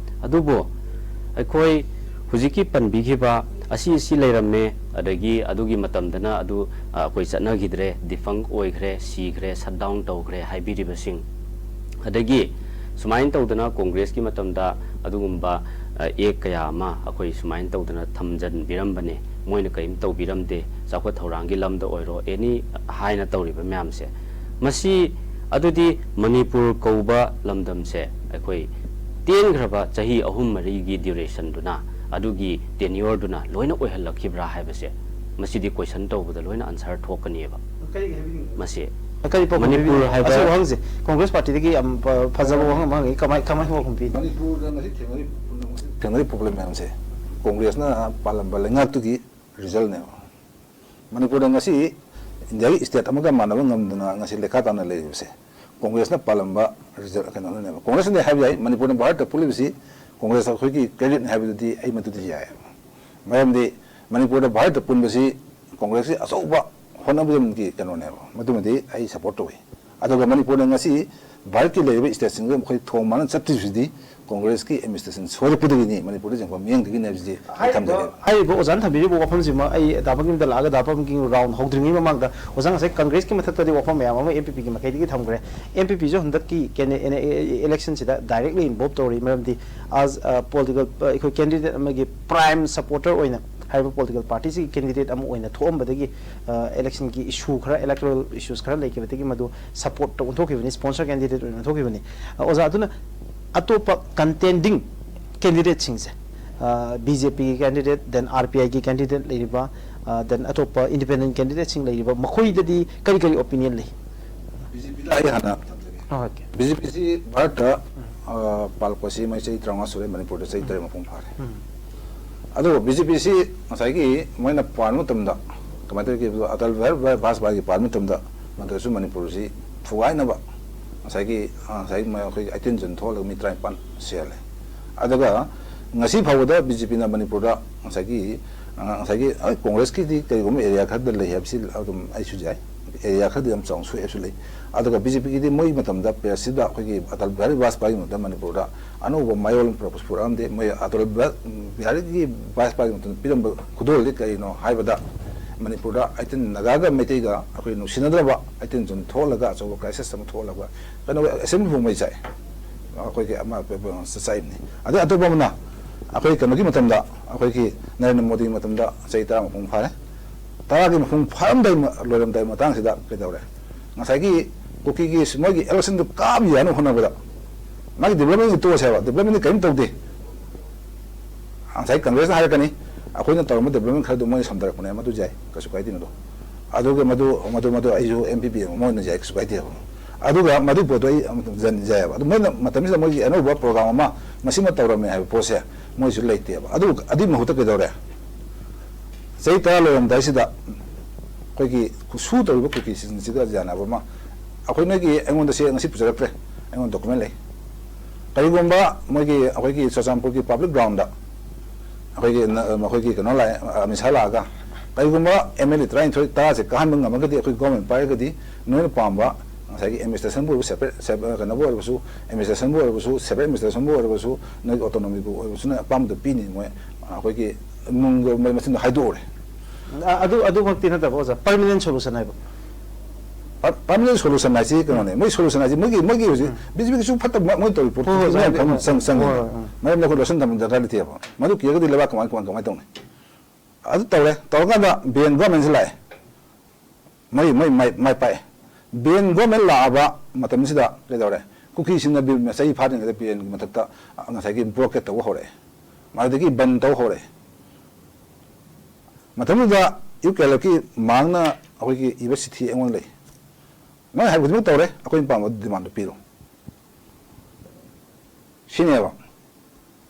ꯑꯗꯨꯕꯨ ꯑꯩꯈꯣꯏ ꯍꯧꯖꯤꯛꯀꯤ ꯄꯟꯕꯤꯈꯤꯕ ꯑꯁꯤ ꯂꯩꯔꯝꯃꯦ ꯑꯗꯒꯤ ꯑꯗꯨꯒꯤ ꯃꯇꯝꯗꯅ ꯑꯗꯨ ꯑꯩꯈꯣꯏ ꯆꯠꯅꯈꯤꯗ꯭ꯔꯦ ꯗꯤꯐꯪ ꯑꯣꯏꯈ꯭ꯔꯦ ꯁꯤꯈ꯭ꯔꯦ ꯁꯠ ꯗꯥꯎꯟ ꯇꯧꯈ꯭ꯔꯦ ꯍꯥꯏꯕꯤꯔꯤꯕꯁꯤꯡ ꯑꯗꯒꯤ ꯁꯨꯃꯥꯏꯅ ꯇꯧꯗꯅ ꯀꯣꯡꯒ꯭ꯔꯦꯁꯀꯤ ꯃꯇꯝꯗ ꯑꯗꯨꯒꯨꯝꯕ ꯑꯦꯛ ꯀꯌꯥ ꯑꯃ ꯑꯩꯈꯣꯏ ꯁꯨꯃꯥꯏꯅ ꯇꯧꯗꯅ ꯊꯝꯖꯟꯕꯤꯔꯝꯕꯅꯦ ꯃꯣꯏꯅ ꯀꯔꯤꯝ ꯇꯧꯕꯤꯔꯝꯗꯦ ꯆꯥꯎꯈꯠ ꯊꯧꯔꯥꯡꯒꯤ ꯂꯝꯗ ꯑꯣꯏꯔꯣ ꯑꯦꯅꯤ ꯍꯥꯏꯅ ꯇꯧꯔꯤꯕ ꯃꯌꯥꯝꯁꯦ ꯃꯁꯤ ꯑꯗꯨꯗꯤ ꯃꯅꯤꯄꯨꯔ ꯀꯧꯕ ꯂꯝꯗꯝꯁꯦ ꯑꯩꯈꯣꯏ ꯇꯦꯟꯈ꯭ꯔꯕ ꯆꯍꯤ 3-4ꯒꯤ ꯗ꯭ꯌꯨꯔꯦꯁꯟꯗꯨꯅ ꯑꯗꯨꯒꯤ ꯇꯦꯟꯌꯣꯔꯗꯨꯅ ꯂꯣꯏꯅ ꯑꯣꯏꯍꯜꯂꯛꯈꯤꯕ꯭ꯔꯥ ꯍꯥꯏꯕꯁꯦ ꯃꯁꯤꯗꯤ ꯀꯣꯏꯁꯟ ꯇꯧꯕꯗ ꯂꯣꯏꯅ ꯑꯟꯁꯔ ꯊꯣꯛꯀꯅꯤꯕ ꯃꯁꯤ ꯀꯔꯤ ꯄꯥꯎꯈꯨꯝ ꯃꯅꯤꯄꯨꯔ ꯍꯥꯏꯕ ꯑꯁꯤ ꯋꯥꯍꯪꯁꯦ ꯀꯣꯡꯒ꯭ꯔꯦꯁ ꯄꯥꯔꯇꯤꯗꯒꯤ ꯌꯥꯝ ꯐꯖꯕ ꯋꯥꯍꯪ ꯑꯃ ꯍꯪꯉꯤ ꯀꯃꯥꯏ ꯋꯥꯍꯪ ꯄꯤ ꯃꯅꯤꯄꯨꯔꯗ ꯉꯁꯤ ꯊꯦꯡꯅꯔꯤ ꯄ꯭ꯔꯣꯕ꯭ꯂꯦꯝ ꯃꯌꯥꯝꯁꯦ ꯀꯣꯡꯒ꯭ꯔꯦꯁꯅ ꯄꯥꯜꯂꯝꯕ ꯂꯩꯉꯥꯛꯇꯨꯒꯤ ꯔꯤꯖꯜꯅꯦꯕ ꯃꯅꯤꯄꯨꯔꯗ ꯉꯁꯤ ꯏꯟꯗꯤꯌꯥꯒꯤ ꯁ꯭ꯇꯦꯠ ꯑꯃꯒ ꯃꯥꯟꯅꯕ ꯉꯝꯗꯅ ꯉꯁꯤ ꯂꯩꯈꯥ ꯇꯥꯅ ꯂꯩꯔꯤꯕꯁꯦ ꯀꯣꯡꯒ꯭ꯔꯦꯁꯅ ꯄꯥꯜꯂꯝꯕ ꯔꯤꯖꯜ ꯀꯩꯅꯣꯅꯦꯕ ꯀꯣꯡꯒ꯭ꯔꯦꯁꯅ ꯍꯥꯏꯕ ꯌꯥꯏ ꯃꯅꯤꯄꯨꯔꯅ ꯚꯥꯔꯠꯇ ꯄꯨꯜꯂꯤꯕꯁꯤ ꯀꯣꯡꯒ꯭ꯔꯦꯁ ꯑꯩꯈꯣꯏꯒꯤ ꯀ꯭ꯔꯦꯗꯤꯠ ꯍꯥꯏꯕꯗꯨꯗꯤ ꯑꯩ ꯃꯗꯨꯗꯤ ꯌꯥꯏ ꯃꯔꯝꯗꯤ ꯃꯅꯤꯄꯨꯔꯗ ꯚꯥꯔꯠꯇ ꯄꯨꯟꯕꯁꯤ ꯀꯣꯡꯒ꯭ꯔꯦꯁꯀꯤ ꯑꯆꯧꯕ ꯍꯣꯠꯅꯕꯒꯤ ꯀꯩꯅꯣꯅꯦꯕ ꯃꯗꯨꯃꯗꯤ ꯑꯩ ꯁꯞꯄꯣꯔꯠ ꯇꯧꯏ ꯑꯗꯨꯒ ꯃꯅꯤꯄꯨꯔꯗ ꯉꯁꯤ ꯚꯥꯔꯠꯀꯤ ꯂꯩꯔꯤꯕ ꯁ꯭ꯇꯦꯠꯁꯤꯡꯗ ꯃꯈꯣꯏ ꯊꯣꯡ ꯃꯥꯅ ꯆꯠꯇ꯭ꯔꯤꯕꯁꯤꯗꯤ ꯀꯣꯡꯒ꯭ꯔꯦꯁꯀꯤ ꯑꯦꯗꯃꯤꯅꯤꯁꯇ꯭ꯔꯦꯁꯟ ꯁꯣꯏꯔꯛꯄꯗꯒꯤꯅꯤ ꯃꯅꯤꯄꯨꯔꯗ ꯆꯪꯕ ꯃꯤꯌꯦꯡꯗꯒꯤꯅꯤ ꯍꯥꯏꯕꯁꯤ ꯑꯩ ꯊꯝꯖꯒꯦ ꯍꯥꯏꯔꯤꯕ ꯑꯣꯖꯥꯅ ꯊꯝꯕꯤꯔꯤꯕ ꯋꯥꯐꯝꯁꯤꯃ ꯑꯩ ꯗꯥꯄꯝꯒꯤꯗ ꯂꯥꯛꯑꯒ ꯗꯥꯄꯝꯒꯤ ꯔꯥꯎꯟ ꯍꯧꯗ꯭ꯔꯤꯉꯩ ꯃꯃꯥꯡꯗ ꯑꯣꯖꯥ ꯉꯁꯥꯏ ꯀꯪꯒ꯭ꯔꯦꯁꯀꯤ ꯃꯊꯛꯇꯗꯤ ꯋꯥꯐꯝ ꯃꯌꯥꯝ ꯑꯃ MPPꯒꯤ ꯃꯈꯩꯗꯒꯤ ꯊꯝꯈ꯭ꯔꯦ MPPꯁꯨ ꯍꯟꯗꯛꯀꯤ ꯏꯂꯦꯛꯁꯟꯁꯤꯗ ꯗꯥꯏꯔꯦꯛꯂꯤ ꯏꯟꯚꯣꯜꯕ ꯇꯧꯔꯤ ꯃꯔꯝꯗꯤ ꯑꯥꯁ ꯄꯣꯂꯤꯇꯤꯀꯦꯜ ꯑꯩꯈꯣꯏ ꯀꯦꯟꯗꯤꯗꯦꯠ ꯑꯃꯒꯤ ꯄ꯭ꯔꯥꯏꯝ ꯁꯞꯄꯣꯔꯇꯔ ꯑꯣꯏꯅ ꯍꯥꯏꯔꯤꯕ ꯄꯣꯂꯤꯇꯤꯀꯦꯜ ꯄꯥꯔꯇꯤꯁꯤꯒꯤ ꯀꯦꯟꯗꯤꯗꯦꯠ ꯑꯃ ꯑꯣꯏꯅ ꯊꯣꯛꯑꯝꯕꯗꯒꯤ ꯏꯂꯦꯛꯁꯟꯒꯤ ꯏꯁꯨ ꯈꯔ ꯏꯂꯦꯛꯇꯣꯔꯦꯜ ꯏꯁꯨꯁ ꯈꯔ ꯂꯩꯈꯤꯕꯗꯒꯤ ꯃꯗꯨ ꯁꯞꯄꯣꯔꯠ ꯑꯣꯟꯊꯣꯛꯈꯤꯕꯅꯤ ꯁ꯭ꯄꯣꯟꯁꯔ ꯀꯦꯟꯗꯤꯗꯦꯠ ꯑꯣꯏꯅ ꯑꯣꯟꯊꯣꯛꯈꯤꯕꯅꯤ ꯑꯣꯖꯥ ꯑꯗꯨꯅ ꯑꯇꯣꯞꯄ ꯀꯟꯇꯦꯟꯗꯤꯡ ꯀꯦꯟꯗꯤꯗꯦꯠꯁꯤꯡꯁꯦ BJPꯒꯤ ꯀꯦꯟꯗꯤꯗꯦꯠ ꯗꯦꯟ RPIꯒꯤ ꯀꯦꯟꯗꯤꯗꯦꯠ ꯂꯩꯔꯤꯕ ꯗꯦꯟ ꯑꯇꯣꯞꯄ ꯏꯟꯗꯤꯄꯦꯟꯗꯦꯟ ꯀꯦꯟꯗꯤꯗꯦꯠꯁꯤꯡ ꯂꯩꯔꯤꯕ ꯃꯈꯣꯏꯗꯗꯤ ꯀꯔꯤ ꯑꯣꯄꯤꯅꯤꯌꯟ ꯂꯩ BJPꯗ ꯑꯩ ꯍꯥꯟꯅ ꯊꯝꯖꯒꯦ BJPꯁꯤ ꯚꯥꯔꯠꯇ ꯄꯥꯜꯂꯛꯄꯁꯤ ꯃꯩ ꯆꯍꯤ 35 ꯁꯨꯔꯦ ꯃꯅꯤꯄꯨꯔꯗ ꯆꯍꯤ 3 ꯃꯄꯨꯡ ꯐꯥꯔꯦ ꯑꯗꯨꯒ BJPꯁꯤ ꯉꯁꯥꯏꯒꯤ ꯃꯣꯏꯅ ꯄꯥꯟꯕ ꯃꯇꯝꯗ ꯀꯃꯥꯏꯅ ꯇꯧꯒꯦ ꯑꯇꯜ ꯕꯤꯍꯥꯔꯤ ꯚꯥꯖꯄꯥꯏꯒꯤ ꯄꯥꯟꯕ ꯃꯇꯝꯗ ꯃꯗꯨꯁꯨ ꯃꯅꯤꯄꯨꯔꯁꯤ ꯊꯨꯒꯥꯏꯅꯕ ꯑꯩꯈꯣꯏꯒꯤ 18 ꯖꯨꯟ ꯊꯣꯛꯍꯜꯂꯒ ꯃꯤ 19 ꯁꯤꯍꯜꯂꯦ ꯑꯗꯨꯒ ꯉꯁꯤ ꯐꯥꯎꯕꯗ BJPꯅ ꯃꯅꯤꯄꯨꯔꯗ ꯉꯁꯥꯏꯒꯤ ꯀꯣꯡꯒ꯭ꯔꯦꯁꯀꯤꯗꯤ ꯀꯔꯤꯒꯨꯝꯕ ꯑꯦꯔꯤꯌꯥ ꯈꯔꯗ ꯂꯩ ꯍꯥꯏꯕꯁꯤ ꯑꯗꯨꯝ ꯑꯩꯁꯨ ꯌꯥꯏ ꯑꯦꯔꯤꯌꯥ ꯈꯔꯗꯤ ꯌꯥꯝ ꯆꯥꯎꯅ ꯁꯣꯛꯑꯦ ꯍꯥꯏꯕꯁꯨ ꯂꯩ ꯑꯗꯨꯒ BJPꯒꯤꯗꯤ ꯃꯣꯏ ꯃꯇꯝꯗ ꯄꯦꯔꯁꯤꯗ ꯑꯩꯈꯣꯏꯒꯤ ꯑꯇꯜ ꯕꯤꯍꯥꯔꯤ ꯚꯥꯖꯄꯥꯏꯒꯤ ꯃꯇꯝꯗ ꯃꯅꯤꯄꯨꯔꯗ ꯑꯅꯧꯕ ꯃꯌꯣꯜ ꯄꯨꯔꯛꯑꯝꯗꯦ ꯃꯣꯏ ꯑꯇꯜ ꯕꯤꯍꯥꯔꯤ ꯚꯥꯖꯄꯥꯏꯒꯤ ꯃꯇꯝꯗ ꯄꯤꯔꯝꯕ ꯈꯨꯗꯣꯜꯗꯤ ꯀꯔꯤꯅꯣ ꯍꯥꯏꯕꯗ ꯃꯅꯤꯄꯨꯔꯗ ꯅꯥꯒꯥꯒ ꯃꯩꯇꯩꯒ ꯑꯩꯈꯣꯏ ꯅꯨꯡꯁꯤꯅꯗ꯭ꯔꯕ 18 ꯖꯨꯟ ꯊꯣꯛꯍꯜꯂꯒ ꯑꯆꯧꯕ ꯀ꯭ꯔꯥꯏꯁꯤꯁ ꯑꯃ ꯊꯣꯛꯍꯜꯂꯒ ꯀꯩꯅꯣ ꯑꯦꯁꯦꯝꯕ꯭ꯂꯤ ꯐꯥꯎ ꯃꯩ ꯆꯥꯏ ꯑꯩꯈꯣꯏꯒꯤ ꯑꯃ ꯆꯥꯏꯕꯅꯤ ꯑꯗꯩ ꯑꯇꯣꯞꯄ ꯑꯃꯅ ꯑꯩꯈꯣꯏ ꯀꯩꯅꯣꯒꯤ ꯃꯇꯝꯗ ꯑꯩꯈꯣꯏꯒꯤ ꯅꯔꯦꯟꯗ꯭ꯔ ꯃꯣꯗꯤꯒꯤ ꯃꯇꯝꯗ ꯆꯍꯤ 10 ꯃꯄꯨꯡ ꯐꯥꯔꯦ 10ꯒꯤ ꯃꯄꯨꯡ ꯐꯥꯔꯝꯗꯥꯏ ꯂꯣꯏꯔꯝꯗꯥꯏ ꯃꯇꯥꯡꯁꯤꯗ ꯀꯩꯗꯧꯔꯦ ꯉꯁꯥꯏꯒꯤ ꯀꯨꯀꯤꯒꯤ ꯃꯣꯏꯒꯤ ꯑꯦꯂꯦꯛꯁꯟꯗꯨ ꯀꯥꯕ ꯌꯥꯅꯕ ꯍꯣꯠꯅꯕꯗ ꯃꯥꯒꯤ ꯗꯤꯕꯦꯂꯞꯃꯦꯟꯒꯤ ꯇꯣꯛꯑꯁꯦ ꯍꯥꯏꯕ ꯗꯤꯕꯦꯂꯞꯃꯦꯟꯗꯤ ꯀꯔꯤꯝ ꯇꯧꯗꯦ ꯉꯁꯥꯏ ꯀꯪꯒ꯭ꯔꯦꯁꯅ ꯍꯥꯏꯔꯛꯀꯅꯤ ꯑꯩꯈꯣꯏꯅ ꯇꯧꯔꯝꯕ ꯗꯤꯕꯦꯂꯞꯃꯦꯟ ꯈꯔꯗꯨ ꯃꯣꯏꯅ ꯁꯝꯊꯔꯛꯄꯅꯦ ꯃꯗꯨ ꯌꯥꯏ ꯀꯩꯁꯨ ꯀꯥꯏꯗꯦ ꯑꯗꯨꯒ ꯃꯗꯨ ꯑꯩꯁꯨ MPP ꯃꯣꯏꯅ ꯌꯥꯏ ꯀꯩꯁꯨ ꯀꯥꯏꯗꯦꯕ ꯑꯗꯨꯒ ꯃꯗꯨ ꯄꯣꯠꯇꯣ ꯑꯩ ꯌꯥꯏꯑꯕ ꯑꯗꯨ ꯃꯣꯏꯅ ꯃꯇꯝꯁꯤꯗ ꯃꯣꯏꯒꯤ ꯑꯅꯧꯕ ꯄ꯭ꯔꯣꯒ꯭ꯔꯥꯝ ꯑꯃ ꯃꯁꯤꯃ ꯇꯧꯔꯝꯃꯦ ꯍꯥꯏꯕ ꯄꯣꯠꯁꯦ ꯃꯣꯏꯁꯨ ꯂꯩꯇꯦꯕ ꯑꯗꯨꯒꯤ ꯃꯍꯨꯠꯇ ꯀꯩꯗꯧꯔꯦ ꯆꯍꯤ 10 ꯂꯣꯏꯔꯝꯗꯥꯏꯁꯤꯗ ꯑꯩꯈꯣꯏꯒꯤ ꯁꯨ ꯇꯧꯔꯤꯕ ꯀꯨꯀꯤꯁꯤꯡꯁꯤꯗ ꯌꯥꯅꯕ ꯑꯃ ꯑꯩꯈꯣꯏ ꯅꯣꯏꯒꯤ ꯑꯩꯉꯣꯟꯗꯁꯦ ꯉꯁꯤ ꯄꯨꯖꯔꯛꯇ꯭ꯔꯦ ꯑꯩꯉꯣꯟꯗ ꯗꯣꯀꯨꯃꯦꯟ ꯂꯩ ꯀꯔꯤꯒꯨꯝꯕ ꯑꯩꯈꯣꯏꯒꯤ ꯆꯨꯔꯆꯥꯟꯄꯨꯔꯒꯤ ꯄꯥꯕ꯭ꯂꯤꯛ ꯒ꯭ꯔꯥꯎꯟꯗ ꯑꯩꯈꯣꯏꯒꯤ ꯀꯩꯅꯣ ꯂꯥꯛꯑꯦ ꯑꯃꯤꯠ ꯁꯥꯍ ꯂꯥꯛꯑꯒ ꯀꯔꯤꯒꯨꯝꯕ MLA 19 10ꯁꯦ ꯀꯥꯍꯟꯕ ꯉꯝꯃꯒꯗꯤ ꯑꯩꯈꯣꯏ ꯒꯣꯔꯃꯦꯟ ꯄꯥꯏꯔꯒꯗꯤ ꯅꯣꯏꯅ ꯄꯥꯝꯕ ꯉꯁꯥꯏꯒꯤ ꯑꯦꯗꯃꯤꯅꯤꯁꯇ꯭ꯔꯦꯁꯟꯕꯨ ꯑꯣꯏꯔꯕꯁꯨ ꯁꯦꯄꯔꯦꯠ ꯀꯩꯅꯣꯕꯨ ꯑꯣꯏꯔꯕꯁꯨ ꯑꯦꯗꯃꯤꯅꯤꯁꯇ꯭ꯔꯦꯁꯟꯕꯨ ꯑꯣꯏꯔꯕꯁꯨ ꯁꯦꯄꯔꯦꯠ ꯑꯦꯗꯃꯤꯅꯤꯁꯇ꯭ꯔꯦꯁꯟꯕꯨ ꯑꯣꯏꯔꯕꯁꯨ ꯅꯣꯏꯒꯤ ꯑꯣꯇꯣꯅꯣꯃꯤꯕꯨ ꯑꯣꯏꯔꯕꯁꯨ ꯅꯣꯏ ꯑꯄꯥꯝꯕꯗ ꯄꯤꯅꯤ ꯃꯣꯏ ꯑꯩꯈꯣꯏꯒꯤ ꯏꯃꯨꯡꯒ ꯃꯁꯤꯡꯗ ꯍꯥꯏꯗꯣꯛꯎꯔꯦ ꯑꯗꯨꯃꯛꯇꯤ ꯅꯠꯇꯕ ꯑꯣꯖꯥ ꯄꯔꯃꯤꯅꯦꯟ ꯁꯣꯂꯨꯁꯟ ꯍꯥꯏꯕ ꯄꯔꯃꯤꯅꯦꯟ ꯁꯣꯂꯨꯁꯟ ꯍꯥꯏꯁꯤ ꯀꯩꯅꯣꯅꯦ ꯃꯣꯏ ꯁꯣꯂꯨꯁꯟ ꯍꯥꯏꯁꯤ ꯃꯣꯏꯒꯤ ꯍꯧꯖꯤꯛ BJPꯒꯤꯁꯨ ꯐꯠꯇꯕ ꯃꯣꯏ ꯇꯧꯔꯤ ꯄꯣꯠꯇꯨ ꯆꯪꯉꯤ ꯃꯔꯝꯗꯤ ꯑꯩꯈꯣꯏ ꯂꯣꯏꯁꯟ ꯊꯝꯕ ꯗꯔꯀꯥꯔ ꯂꯩꯇꯦꯕ ꯃꯗꯨ ꯀꯤꯔꯒꯗꯤ ꯂꯩꯕꯥꯛ ꯀꯃꯥꯏꯅ ꯇꯧꯅꯤ ꯑꯗꯨ ꯇꯧꯔꯀꯥꯟꯗ ꯕꯦꯟ ꯒꯣꯔꯃꯦꯟꯁꯤ ꯂꯥꯛꯑꯦ ꯃꯥꯏ ꯄꯥꯛꯑꯦ ꯕꯦꯟ ꯒꯣꯔꯃꯦꯟ ꯂꯥꯛꯑꯕ ꯃꯇꯝꯁꯤꯗ ꯀꯩꯗꯧꯔꯦ ꯀꯨꯀꯤꯁꯤꯡꯅ ꯆꯍꯤ ꯐꯥꯗ꯭ꯔꯤꯉꯩꯗ ꯕꯦꯟꯒꯤ ꯃꯊꯛꯇ ꯉꯁꯥꯏꯒꯤ ꯕ꯭ꯂꯣꯀꯦꯠ ꯇꯧꯕ ꯍꯧꯔꯛꯑꯦ ꯃꯗꯨꯗꯒꯤ ꯕꯟ ꯇꯧꯕ ꯍꯧꯔꯛꯑꯦ ꯃꯇꯝꯗꯨꯗ UKLFꯀꯤ ꯃꯥꯡꯅ ꯑꯩꯈꯣꯏꯒꯤ ꯏꯕ ꯆꯤꯊꯤ ꯑꯩꯉꯣꯟꯗ ꯂꯩ ꯃꯣꯏ ꯍꯥꯏꯕ ꯈꯨꯗꯤꯡꯃꯛ ꯇꯧꯔꯦ ꯑꯩꯈꯣꯏꯅ ꯄꯥꯝꯕ ꯗꯤꯃꯥꯟꯗꯨ ꯄꯤꯔꯣ ꯁꯤꯅꯦꯕ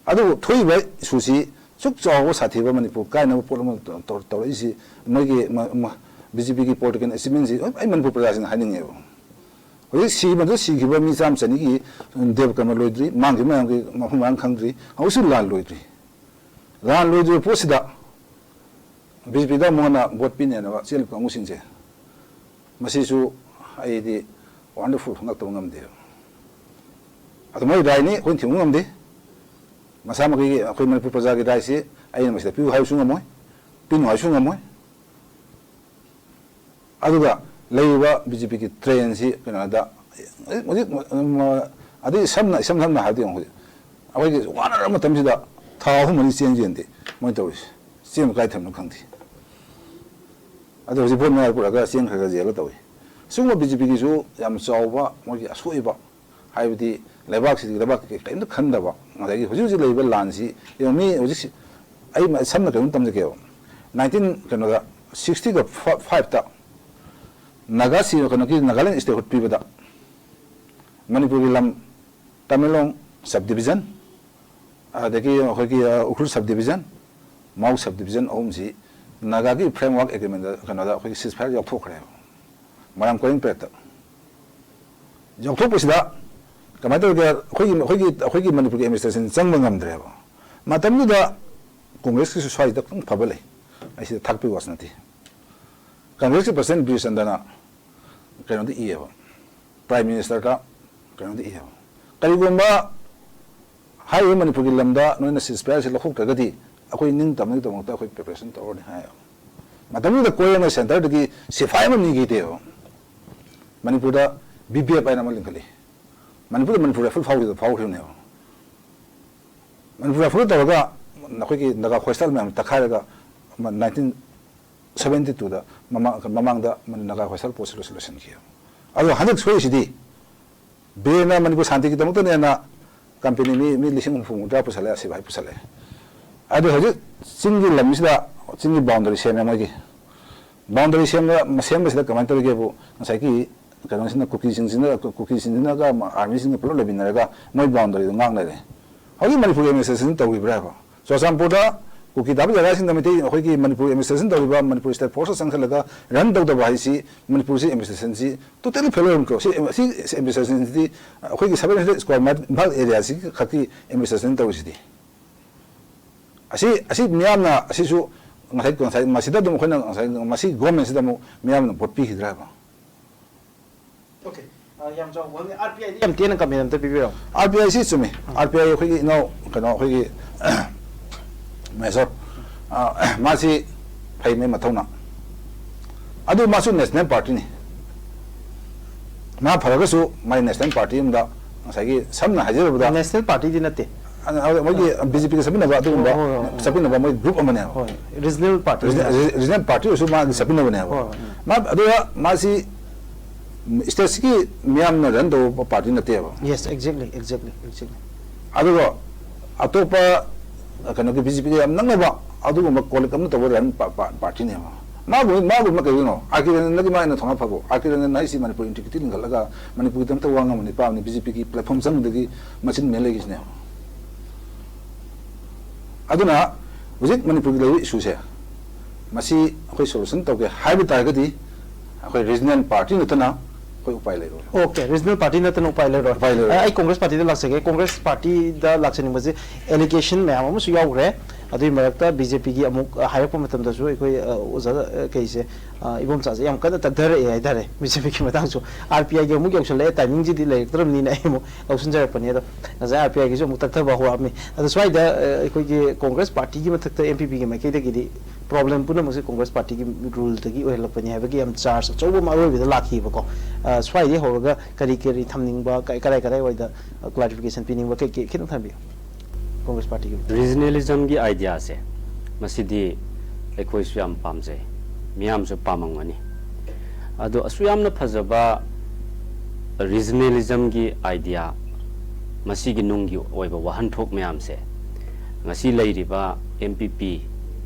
ꯑꯗꯨꯕꯨ ꯊꯣꯛꯏꯕ ꯏꯁꯨꯁꯤ ꯁꯨꯛ ꯆꯥꯎꯕ ꯁꯥꯊꯤꯕ ꯃꯅꯤꯄꯨꯔ ꯀꯥꯏꯅꯕ ꯄꯣꯠ ꯑꯃ ꯇꯧꯔꯛꯏꯁꯤ ꯃꯣꯏꯒꯤ BJPꯒꯤ ꯄꯣꯂꯤꯇꯤꯀꯦꯜ ꯑꯦꯆꯤꯞꯃꯦꯟꯁꯤ ꯑꯩ ꯃꯅꯤꯄꯨꯔ प्रजा 하는게요. ꯍꯧꯖꯤꯛ 시기ꯕ ꯃꯤ 100,000ꯒꯤ ꯗꯦꯕꯀꯔꯃ ꯂꯣꯏꯗ꯭ꯔꯤ ꯃꯥꯡꯈꯤꯕ ꯃꯌꯥꯝꯒꯤ ꯃꯐꯝ ꯃꯔꯥꯡ ꯈꯪꯗ꯭ꯔꯤ ꯍꯧꯖꯤꯛꯁꯨ ꯂꯥꯟ ꯂꯣꯏꯗ꯭ꯔꯤꯕ ꯄꯣꯠꯁꯤꯗ BJPꯗ ꯑꯃꯨꯛꯅ ꯚꯣꯠ ꯄꯤꯅꯦꯅꯕ ꯆꯦꯜꯂꯤꯕ ꯀꯥꯡꯕꯨꯁꯤꯡꯁꯦ ꯃꯁꯤꯁꯨ ꯑꯩꯗꯤ ꯋꯥꯟꯗꯔꯐꯨꯜ ꯍꯪꯉꯛꯇꯕ ꯉꯝꯗꯦ ꯑꯗꯨ ꯃꯣꯏ ꯔꯥꯏꯅꯤ ꯑꯩꯈꯣꯏꯅ ꯊꯤꯡꯕ ꯉꯝꯗꯦ ꯃꯁꯥꯃꯛꯀꯤ ꯑꯩꯈꯣꯏ ꯃꯅꯤꯄꯨꯔ ꯄ꯭ꯔꯖꯥꯒꯤ ꯔꯥꯏꯠꯁꯤ ꯑꯩꯅ ꯃꯁꯤꯗ ꯄꯤꯌꯨ ꯍꯥꯏꯕꯁꯨ ꯉꯝꯃꯣꯏ pin wa shu ngamoi aduga leiba BJP ki train si kana da adi samna hadi ngoi awai ki wana ram tam sida tha hu mani chen chen de moi to sim kai tham no khang thi adu ji bon ma ku ga chen kha ga je la to sung BJP ki su yam chaw ba moi ki asoi ba hai bi lebak si lebak ki kai no khan da ba ngai ki huju ji leiba lan si yo mi huju si ai ma samna ka tam je ke 19 kana ga 60 ga 5 ta naga si kana ki nagaland state hot pi ba da manipur lam Tamilong subdivision, adagi hoki Ukhul subdivision, Mau subdivision omsi, Nagagi framework agreement Canada hoki ceasefire yok thok rahe. Maram koing pret. Yok thok pusida, kamaito ga hoki Manipur administration changba ngamdre ba. Matamni da Congress ki swai da tung phabale. Aisi thakpi wasnati. Congress ki percent views andana kanodi ieva. Prime Minister ka kanodi ieva. Karigumba hai Manipur ki lamda noina ceasefire se lakhok tagadi akoi ning tamni tamta akoi preparation tawni hai matami da koyana center ki sifai man ni gite ho Manipur da BPF ai na malin khali Manipur full fau ne ho Manipur full tawaga nakoi ki naga khostal me takhara ga 1972 da mamang da naga khostal post solution ki alo hanik soi sidi Bena Manipur Santi kita mungkin na company mi lising umfung udah pusale asih baik pusale. Ada haji singi lamis dah singi boundary share memang lagi. Boundary share masih masih dah kaman terus saya ki kalau sini cookie sini naga army sini perlu lebih naga mau boundary ngang lagi. Haji Manipur administration tahu berapa. So sampai cookie tapi jaga sini kami tahu haji Manipur administration tahu berapa Manipur state force sangkal laga run tahu dah bahaya si Manipur si administration si totally failure unko si administration si haji sebenarnya squad mal area si kaki administration tahu si asih miam na asih su ngasai masih dah dulu kena masih government sih dah miam na bopi hidra apa. Okay. Yang jauh, RPI yang tiada kami nanti bibir. RPI sih cumi RPI haji no kena haji Mesor, masih payment matau na. Adu masuk national party ni. Ma peraga su, my national party mda, saya samna hajar berda. National party di nanti. Mungkin BJP ke sabina berda tu mda, sabina berda mungkin group amane. Regional party. Regional party usu ma sabina amane. Ma adu masih state ki miam na rando party nanti apa. Yes, exactly. Adu ko, atau pa karena ke BJP yang nang ba adu ma kolek am to ran party ne ma bu kayo no akhirnya nagi ma na thonga phago akhirnya nai si Manipur integrity ngalaga Manipur tam to wanga mani pa ni BJP ki platform sang degi machin mele gi ne aduna wujik Manipur gi lai issue se masi khoi solution to ke haibu targeti khoi regional party nutana khoi upai lai ro Okay, regional party na tanong upai lai ro ai Congress party da laksage Congress party da laksani maje allegation me am su yaw re adui marakta BJP gi amuk hayakpa matam da su ekoi oza kaise ibom cha yam kada takdar ai dare BJP ki matang su RPI gi amuk yaksal le timing ji di le tram ni na emo ausun jar pani da za RPI gi su amuk takthar ba ho ami adu swai da ekoi gi Congress party gi matakta MPP gi makai da gi di problem puna mase Congress party gi rule da gi oil pani ha ba gi am charge chobo ma oi da lakhi ba ko swai di hoga kari thamning ba kai wai da clarification pining ba kai khitang thambi Congress party gi regionalism gi idea se masidi ekhoi su yam pamje miam su pamangani ado asuyam na phajaba regionalism gi idea masigi nunggi oiba wahan thok miam se ngasi leiriba MPP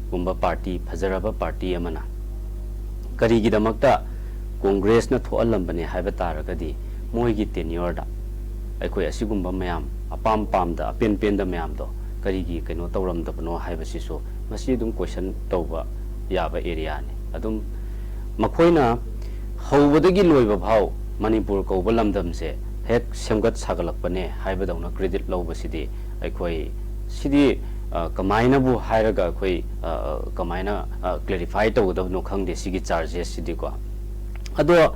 gumba party phajaraba party amana kari gi damakta Congress na thoalambane haiba taragadi moi gi tenure da ekhoi asigumba mayam apam da pen da mayam do kari gi keno tawram da bano haiba sisu masi dum question tawba yaba area ni adum makhoina hawbadagi loiba bhaw Manipur ko balamdam se hek semgat sagalakpane haiba dawna credit lawba sidi ekhoi sidi kamaina bu hairaga ekhoi kamaina clarify tawda no khangde sigi charges sidi ko ado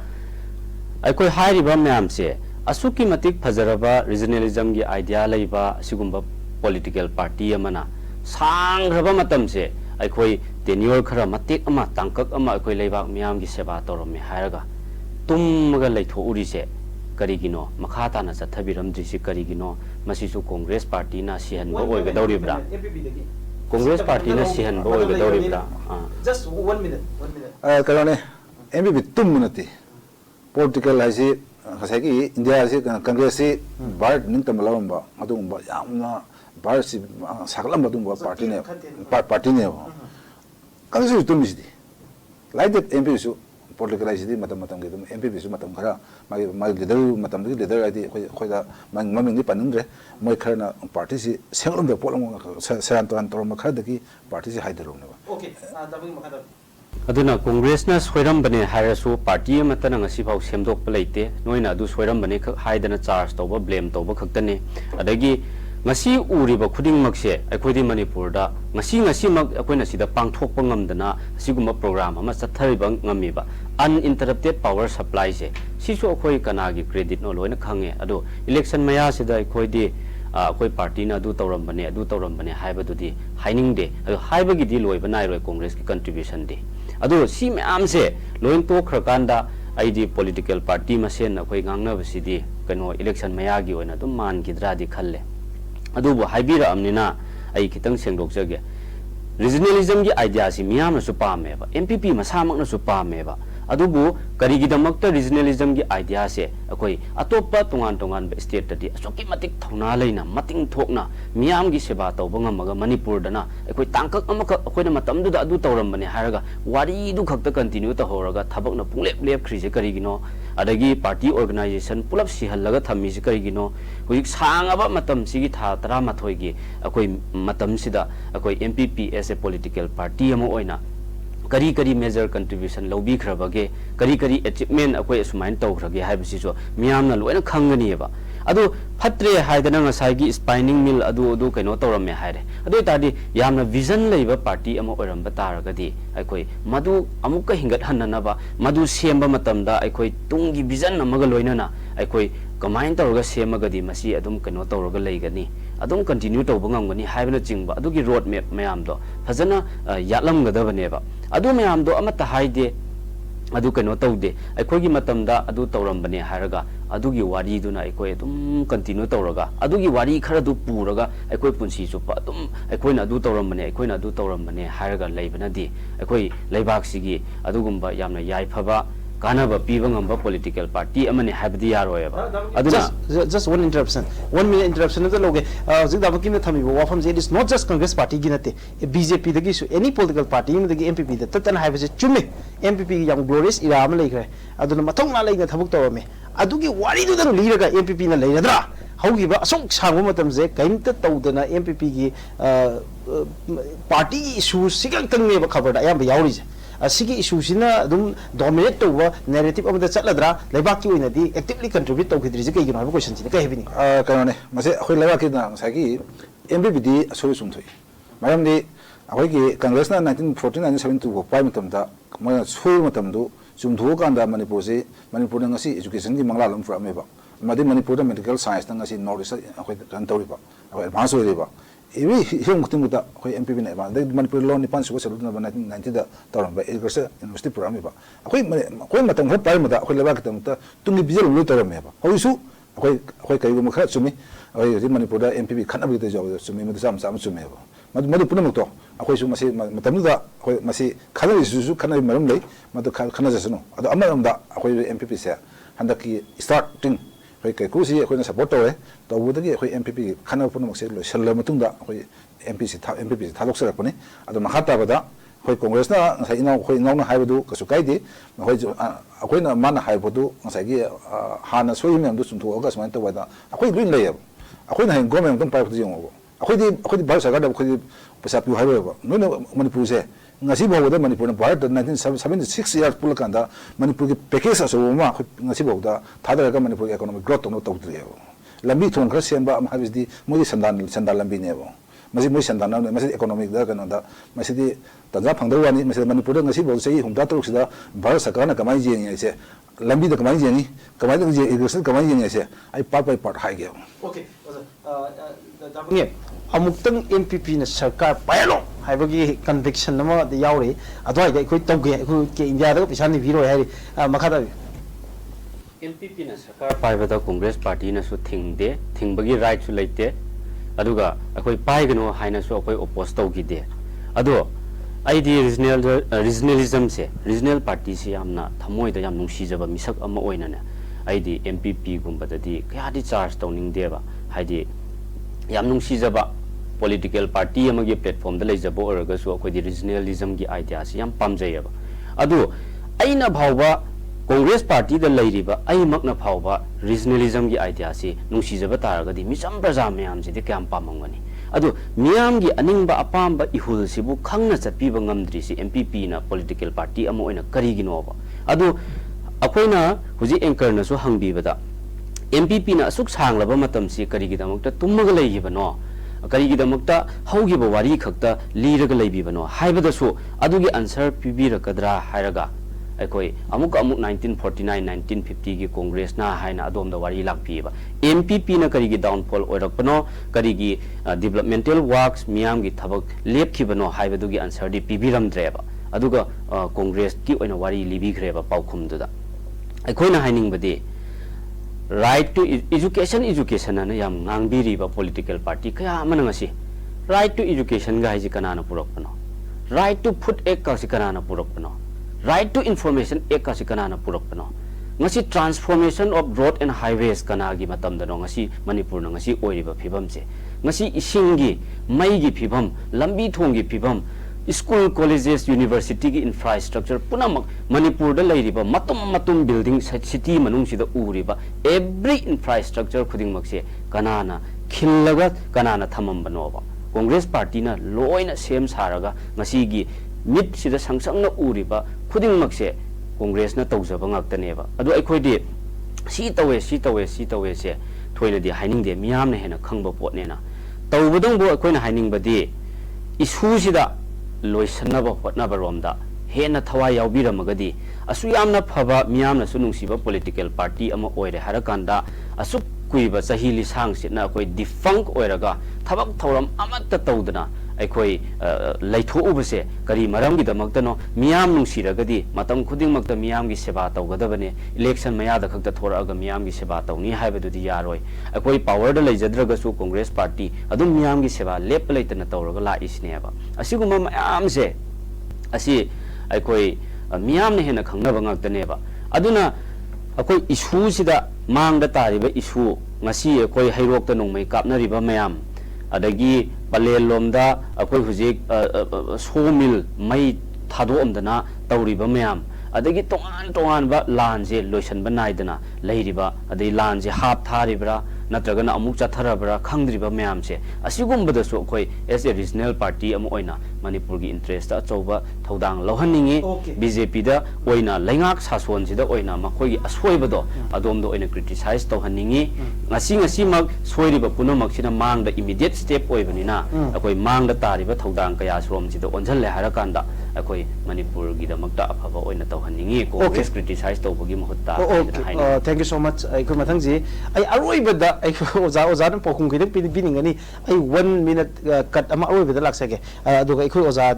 aikoi hairiba myam se asuki matik phajaraba regionalism gi idea leiba sigumba political party amana sangraba matam se ꯑꯩꯈꯣꯏ ꯇꯦꯟꯌꯣꯔ ꯈꯔ ꯃꯇꯦꯛ ꯑꯃ ꯇꯥꯡꯀꯛ ꯑꯃ ꯑꯩꯈꯣꯏ ꯂꯩꯕꯥꯛ ꯃꯤꯌꯥꯝꯒꯤ ꯁꯦꯕꯥ ꯇꯧꯔꯝꯃꯦ ꯍꯥꯏꯔꯒ ꯇꯨꯝꯃꯒ ꯂꯩꯊꯣꯛꯎꯔꯤꯁꯦ ꯀꯔꯤꯒꯤꯅꯣ ꯃꯈꯥ ꯇꯥꯅ ꯆꯠꯊꯕꯤꯔꯝꯗ꯭ꯔꯤꯁꯤ ꯀꯔꯤꯒꯤꯅꯣ ꯃꯁꯤꯁꯨ ꯀꯣꯡꯒ꯭ꯔꯦꯁ ꯄꯥꯔꯇꯤꯅ ꯁꯤꯍꯟꯕ ꯑꯣꯏꯒꯗꯧꯔꯤꯕ꯭ꯔꯥ ꯀꯣꯡꯒ꯭ꯔꯦꯁ ꯄꯥꯔꯇꯤꯅ ꯁꯤꯍꯟꯕ ꯑꯣꯏꯒꯗꯧꯔꯤꯕ꯭ꯔꯥ just 1 minute ꯀꯩꯅꯣꯅꯦ MPP ꯇꯨꯝꯕ ꯅꯠꯇꯦ ꯄꯣꯂꯤꯇꯤꯀꯦꯜ ꯍꯥꯏꯁꯤ ꯉꯁꯥꯏꯒꯤ ꯏꯟꯗꯤꯌꯥꯁꯤ ꯀꯪꯒ꯭ꯔꯦꯁꯁꯤ ꯚꯥꯔꯠ ꯅꯤꯡꯇꯝꯕ ꯂꯧꯔꯝꯕ ꯑꯗꯨꯒꯨꯝꯕ ꯌꯥꯝꯅ ꯚꯥꯔꯠꯁꯤ ꯁꯥꯒꯠꯂꯝꯕ ꯑꯗꯨꯒꯨꯝꯕ ꯄꯥꯔꯇꯤꯅꯦꯕ ꯀꯪꯒ꯭ꯔꯦꯁꯁꯨ ꯇꯨꯝꯃꯤꯁꯤꯗꯤ ꯂꯥꯏꯛ ꯗꯦꯠ MPPꯁꯨ ꯄꯣꯂꯤꯇꯤꯀꯦꯜ ꯍꯥꯏꯁꯤꯗꯤ ꯃꯇꯝꯒꯤ ꯑꯗꯨꯝ MPPꯁꯨ ꯃꯇꯝ ꯈꯔ ꯃꯥꯒꯤ ꯂꯤꯗꯔ ꯃꯇꯝꯗꯨꯒꯤ ꯂꯤꯗꯔ ꯍꯥꯏꯗꯤ ꯑꯩꯈꯣꯏꯗ ꯃꯃꯤꯡꯗꯤ ꯄꯟꯅꯤꯡꯗ꯭ꯔꯦ ꯃꯣꯏ ꯈꯔꯅ ꯄꯥꯔꯇꯤꯁꯤ ꯁꯦꯝꯒꯠꯂꯝꯗꯕ ꯄꯣꯠ ꯑꯃ ꯁꯦꯔꯥꯟ ꯇꯨꯔꯥꯟ ꯇꯧꯔꯝꯕ ꯈꯔꯗꯒꯤ ꯄꯥꯔꯇꯤꯁꯤ ꯍꯥꯏꯊꯔꯕꯅꯦꯕ ꯑꯗꯨꯅ ꯀꯣꯡꯒ꯭ꯔꯦꯁꯅ ꯁꯣꯏꯔꯝꯕꯅꯦ ꯍꯥꯏꯔꯁꯨ ꯄꯥꯔꯇꯤ ꯑꯃꯠꯇꯅ ꯉꯁꯤꯐꯥꯎ ꯁꯦꯝꯗꯣꯛꯄ ꯂꯩꯇꯦ ꯅꯣꯏꯅ ꯑꯗꯨ ꯁꯣꯏꯔꯝꯕꯅꯦ ꯈꯛ ꯍꯥꯏꯗꯅ ꯆꯥꯔꯖ ꯇꯧꯕ ꯕ꯭ꯂꯦꯝ ꯇꯧꯕ ꯈꯛꯇꯅꯤ ꯑꯗꯒꯤ ngasi uriba khuding makse akhoi di manipur da ngasi mak akhoi na sida pangthok pa ngamdana asiguma program ama chathariba ngamiba uninterrupted power supply se sisu akhoi kana gi credit no loina khange ado election maya sida akhoi di akhoi party na adu tawrambane haibadu di haining de ado haibagi di loiba nai roi congress ki contribution de ado si meam se loin to khrakanda aidi political party masen akhoi ngangna basidi kano election maya gi oina dum man gidra di khalle adubu haibira amnina ai kitang sengdokjage regionalism gi idea si miyam na su pameba MPP masamak na su pameba adubu karigi damakta regionalism gi idea se akoi atopa tongan ba state tadi asoki matik thona leina mating thokna miyam gi seba tawba ngamaga manipur dana akoi tangkak amaka akoi na matam du da adu tawram bane haraga wari du khakta continue ta horaga thabak na punglep khri je karigino adagi party organization pulap sihallaga thammi je karigino huik sangaba matam sigi tha tara mathoi gi akoi matam sida akoi MPP as a political party amo oina kari major contribution lobi khrabage kari achievement akoi asumain tawrage haibasi so miyamna loina khangani ba adu phatre haidana ngasai gi spinning mill adu kaino tawramme haire adu tadi yamna vision leiba party amo oiramba taragadi akoi madu amukka hingat hanna ba madu semba matamda akoi tungi vision amaga loinana akoi kamain tawraga semagadi masi adum kaino tawraga leigani adum continue tawba ngamgani haibana chingba adugi road map mayam do fazana yatlam gadabane ba adu mayam do amata haide adu kaino tawde aikogi matamda adu tawrambane haraga adugi wari duna aikoi adum continue tawraga adugi wari khara du puraga aikoi punsi chupa adum aikoina adu tawrambane haraga leibana di aikoi leibak sigi adugumba yamna yai phaba kanaba piba ngamba political party amane habdi yaroyaba aduna just one interruption 1 minute interruption the loge zigdaba kim thami wafam it is not just congress party ginate BJP dagi su any political party dagi MPP da tatan haibase chumme MPP yam glorious ira am leikre aduna mathong na leina thabuk tawame adugi wari du da liraga MPP na leiradra haugiba asok sangwa matam je kaimta tawdana MPP gi party issue sigang tangne ba khabar da ayam yauri je asigi issue sina dum dominate tawba narrative amada chatladra leibaki oina di actively contribute tawkhidri je kai gino question sina kai hebini kanone mase akhoi leibaki na sagi MPP di asoi sumthoi mayam di akhoi gi congress na 1949 72 go pai matam da ma soi matam du sumthu kanda manipur se manipur na ngasi education gi mangla lam fra meba madi manipur da medical science na ngasi knowledge akhoi kan tawri ba akhoi advance oi ba iwi hiong kuting da khoi MPP na ba de manipur law ni pan su se na 1990 da tawram ba agriculture university program ba khoi matam khoi pai mata khoi leba kitam ta tungi bijal lu tawram ba khoi su khoi kai gum kha chumi khoi ji manipur da MPP khana bi de jaw chumi ma sam chumi ba madu punam to khoi su masi matam da khoi masi khana su khana maram lei madu khana jasno ado amaram da khoi MPP se handaki starting khoi kai kusi khoi na support tawe tawudagi khoi MPP khana punam se lo sella matungda khoi MPP thalok sara pone ado mahata bada khoi congress na ngai ina khoi nau na haibadu kasu kaidi khoi khoi na man haibadu ngai gi hana soi mem du suntu ogas man tawada khoi green layer khoi na government dum pai khujing ogo khoi di bhar saga da khoi pesa pu haiba no na manipur se ngasi bawda manipur na bharat 1976 years pulakanda manipur ki package aso ma ngasi bawda thadara ka manipur economic growth no tawdri lambi thon khra semba am habisdi moi sandan lambi nebo masi moi sandan na masi economic da kana da masi di tanja phangdawani masi manipur ngasi baw sei humda turuk sida bharat sarkar na kamai je ni se lambi da kamai je ni kamai da je irrigation kamai je ni se ai part hai ge okay dabnge amuktang MPP na sarkar payalo 하이버기 conviction nama the yauri adwai dai khoi tawge khu ke india da pisan ni biro hari makha da MPP na sarkar paibada Congress party na su thingde thingbagi right su leite aduga akoi paigano haina su akoi oppose tawgide ado ID regionalism se regional party se yamna thamoi da yam nungsi jaba misak ama oina na ID MPP gumba da di kya di charge tawning deba haidi yam nungsi jaba political party amagi platform da leijabo oraga su akoi di regionalism gi idea se yam pamjayaba adu aina bhawba Congress party da leiriba ai makna phawba regionalism gi idea se nungsi jaba taraga di misam praja mayam se di kyam pamangani adu miyam gi aningba apamba ihul sibu khangna chapiba ngamdri si MPP na political party ama oina kari gi noba adu akoina huji anchor na so hangbi bada MPP na asuk sanglaba matam si kari gi damakta tummaga leigiba no kari gi damakta haugi ba wari khakta liraga leibiba no haibada so adugi answer pibira kadra hairaga akoi amuk 1949 1950 gi congress na haina adom da wari lakpiba MPP na kari gi downfall oirakpano kari gi developmental works miyam gi thabak lepkhibano haibadu gi answer di pibiram dreba aduga congress ki oina wari libi greba paukhum duda akoi na haining bade right to education na yam ngangbiri ba political party kaya amana ngasi right to education ga haji kanana purakpano right to food act ka si kanana purakpano right to information ek kasi kanana purakpano ngasi transformation of road and highways kanagi matam dano ngasi manipur na ngasi oiriba phibam che ngasi isingi mai gi phibam lambi thongi phibam school colleges university gi infrastructure punamak manipur da leiriba matum building city manung sida uriba every infrastructure khuding makse kanana khillaga kanana thamam banoba congress party na loina sem saraga ngasi gi mit sida sangsangna uriba khuding makse congress na tawjaba ngaktaneba adu aikhoidi si tawe se thoina di haining de miyam na hena khangba potne na tawbadong bo akoina haining badi isu sida loisanaba hotnaba romda hena thawai yawbiramagadi asu yamna phaba miyam na sunungsiba political party ama oire harakanda asu kuiba sahili sang sitna akoi defunct oiraga thabak thoram amatta tawdana aikoi laitho ubase kari maram gi damaktano miyam nungsiragadi matam khuding makta miyam gi seba tawgadabane election maya da khakta thoraga miyam gi seba tawni haibadu di yaroi aikoi power da leijadraga su congress party adum miyam gi seba lep leitana tawraga la isneba asiguma mayam se asi aikoi miyam ne hena khangnaba ngaktaneba aduna akoi issue sida mangda tariba issue ngasi akoi hairokta nongmai kapnariba mayam adagi palel lomda akoi hujik sawmill mai thadomdana tawriba mayam adagi tongan ba lanje loisan banaidana leiriba adai lanje hap tharibra natragana amuk chatharabra khangdriba mayam se asigumbada so akoi as a regional party am oina manipur gi interest ta chauba thodang lohhaningi BJP da oina lengak sason sida oina makoi gi asoibado adomdo oina criticize tawhaningi ngasi mak soiriba punamak sina mangda immediate step oibanina akoi mangda tariba thodang kaya srom sida onjhalle harakanda akoi manipur gi damakta afaba oina tawhaningi congress criticize tawbagi mahutta thank you so much ai ko mathangji ai aroibada ai oza na pokhum gi pin biningani ai 1 minute cut ama aroibada laksage aduga ai ko oza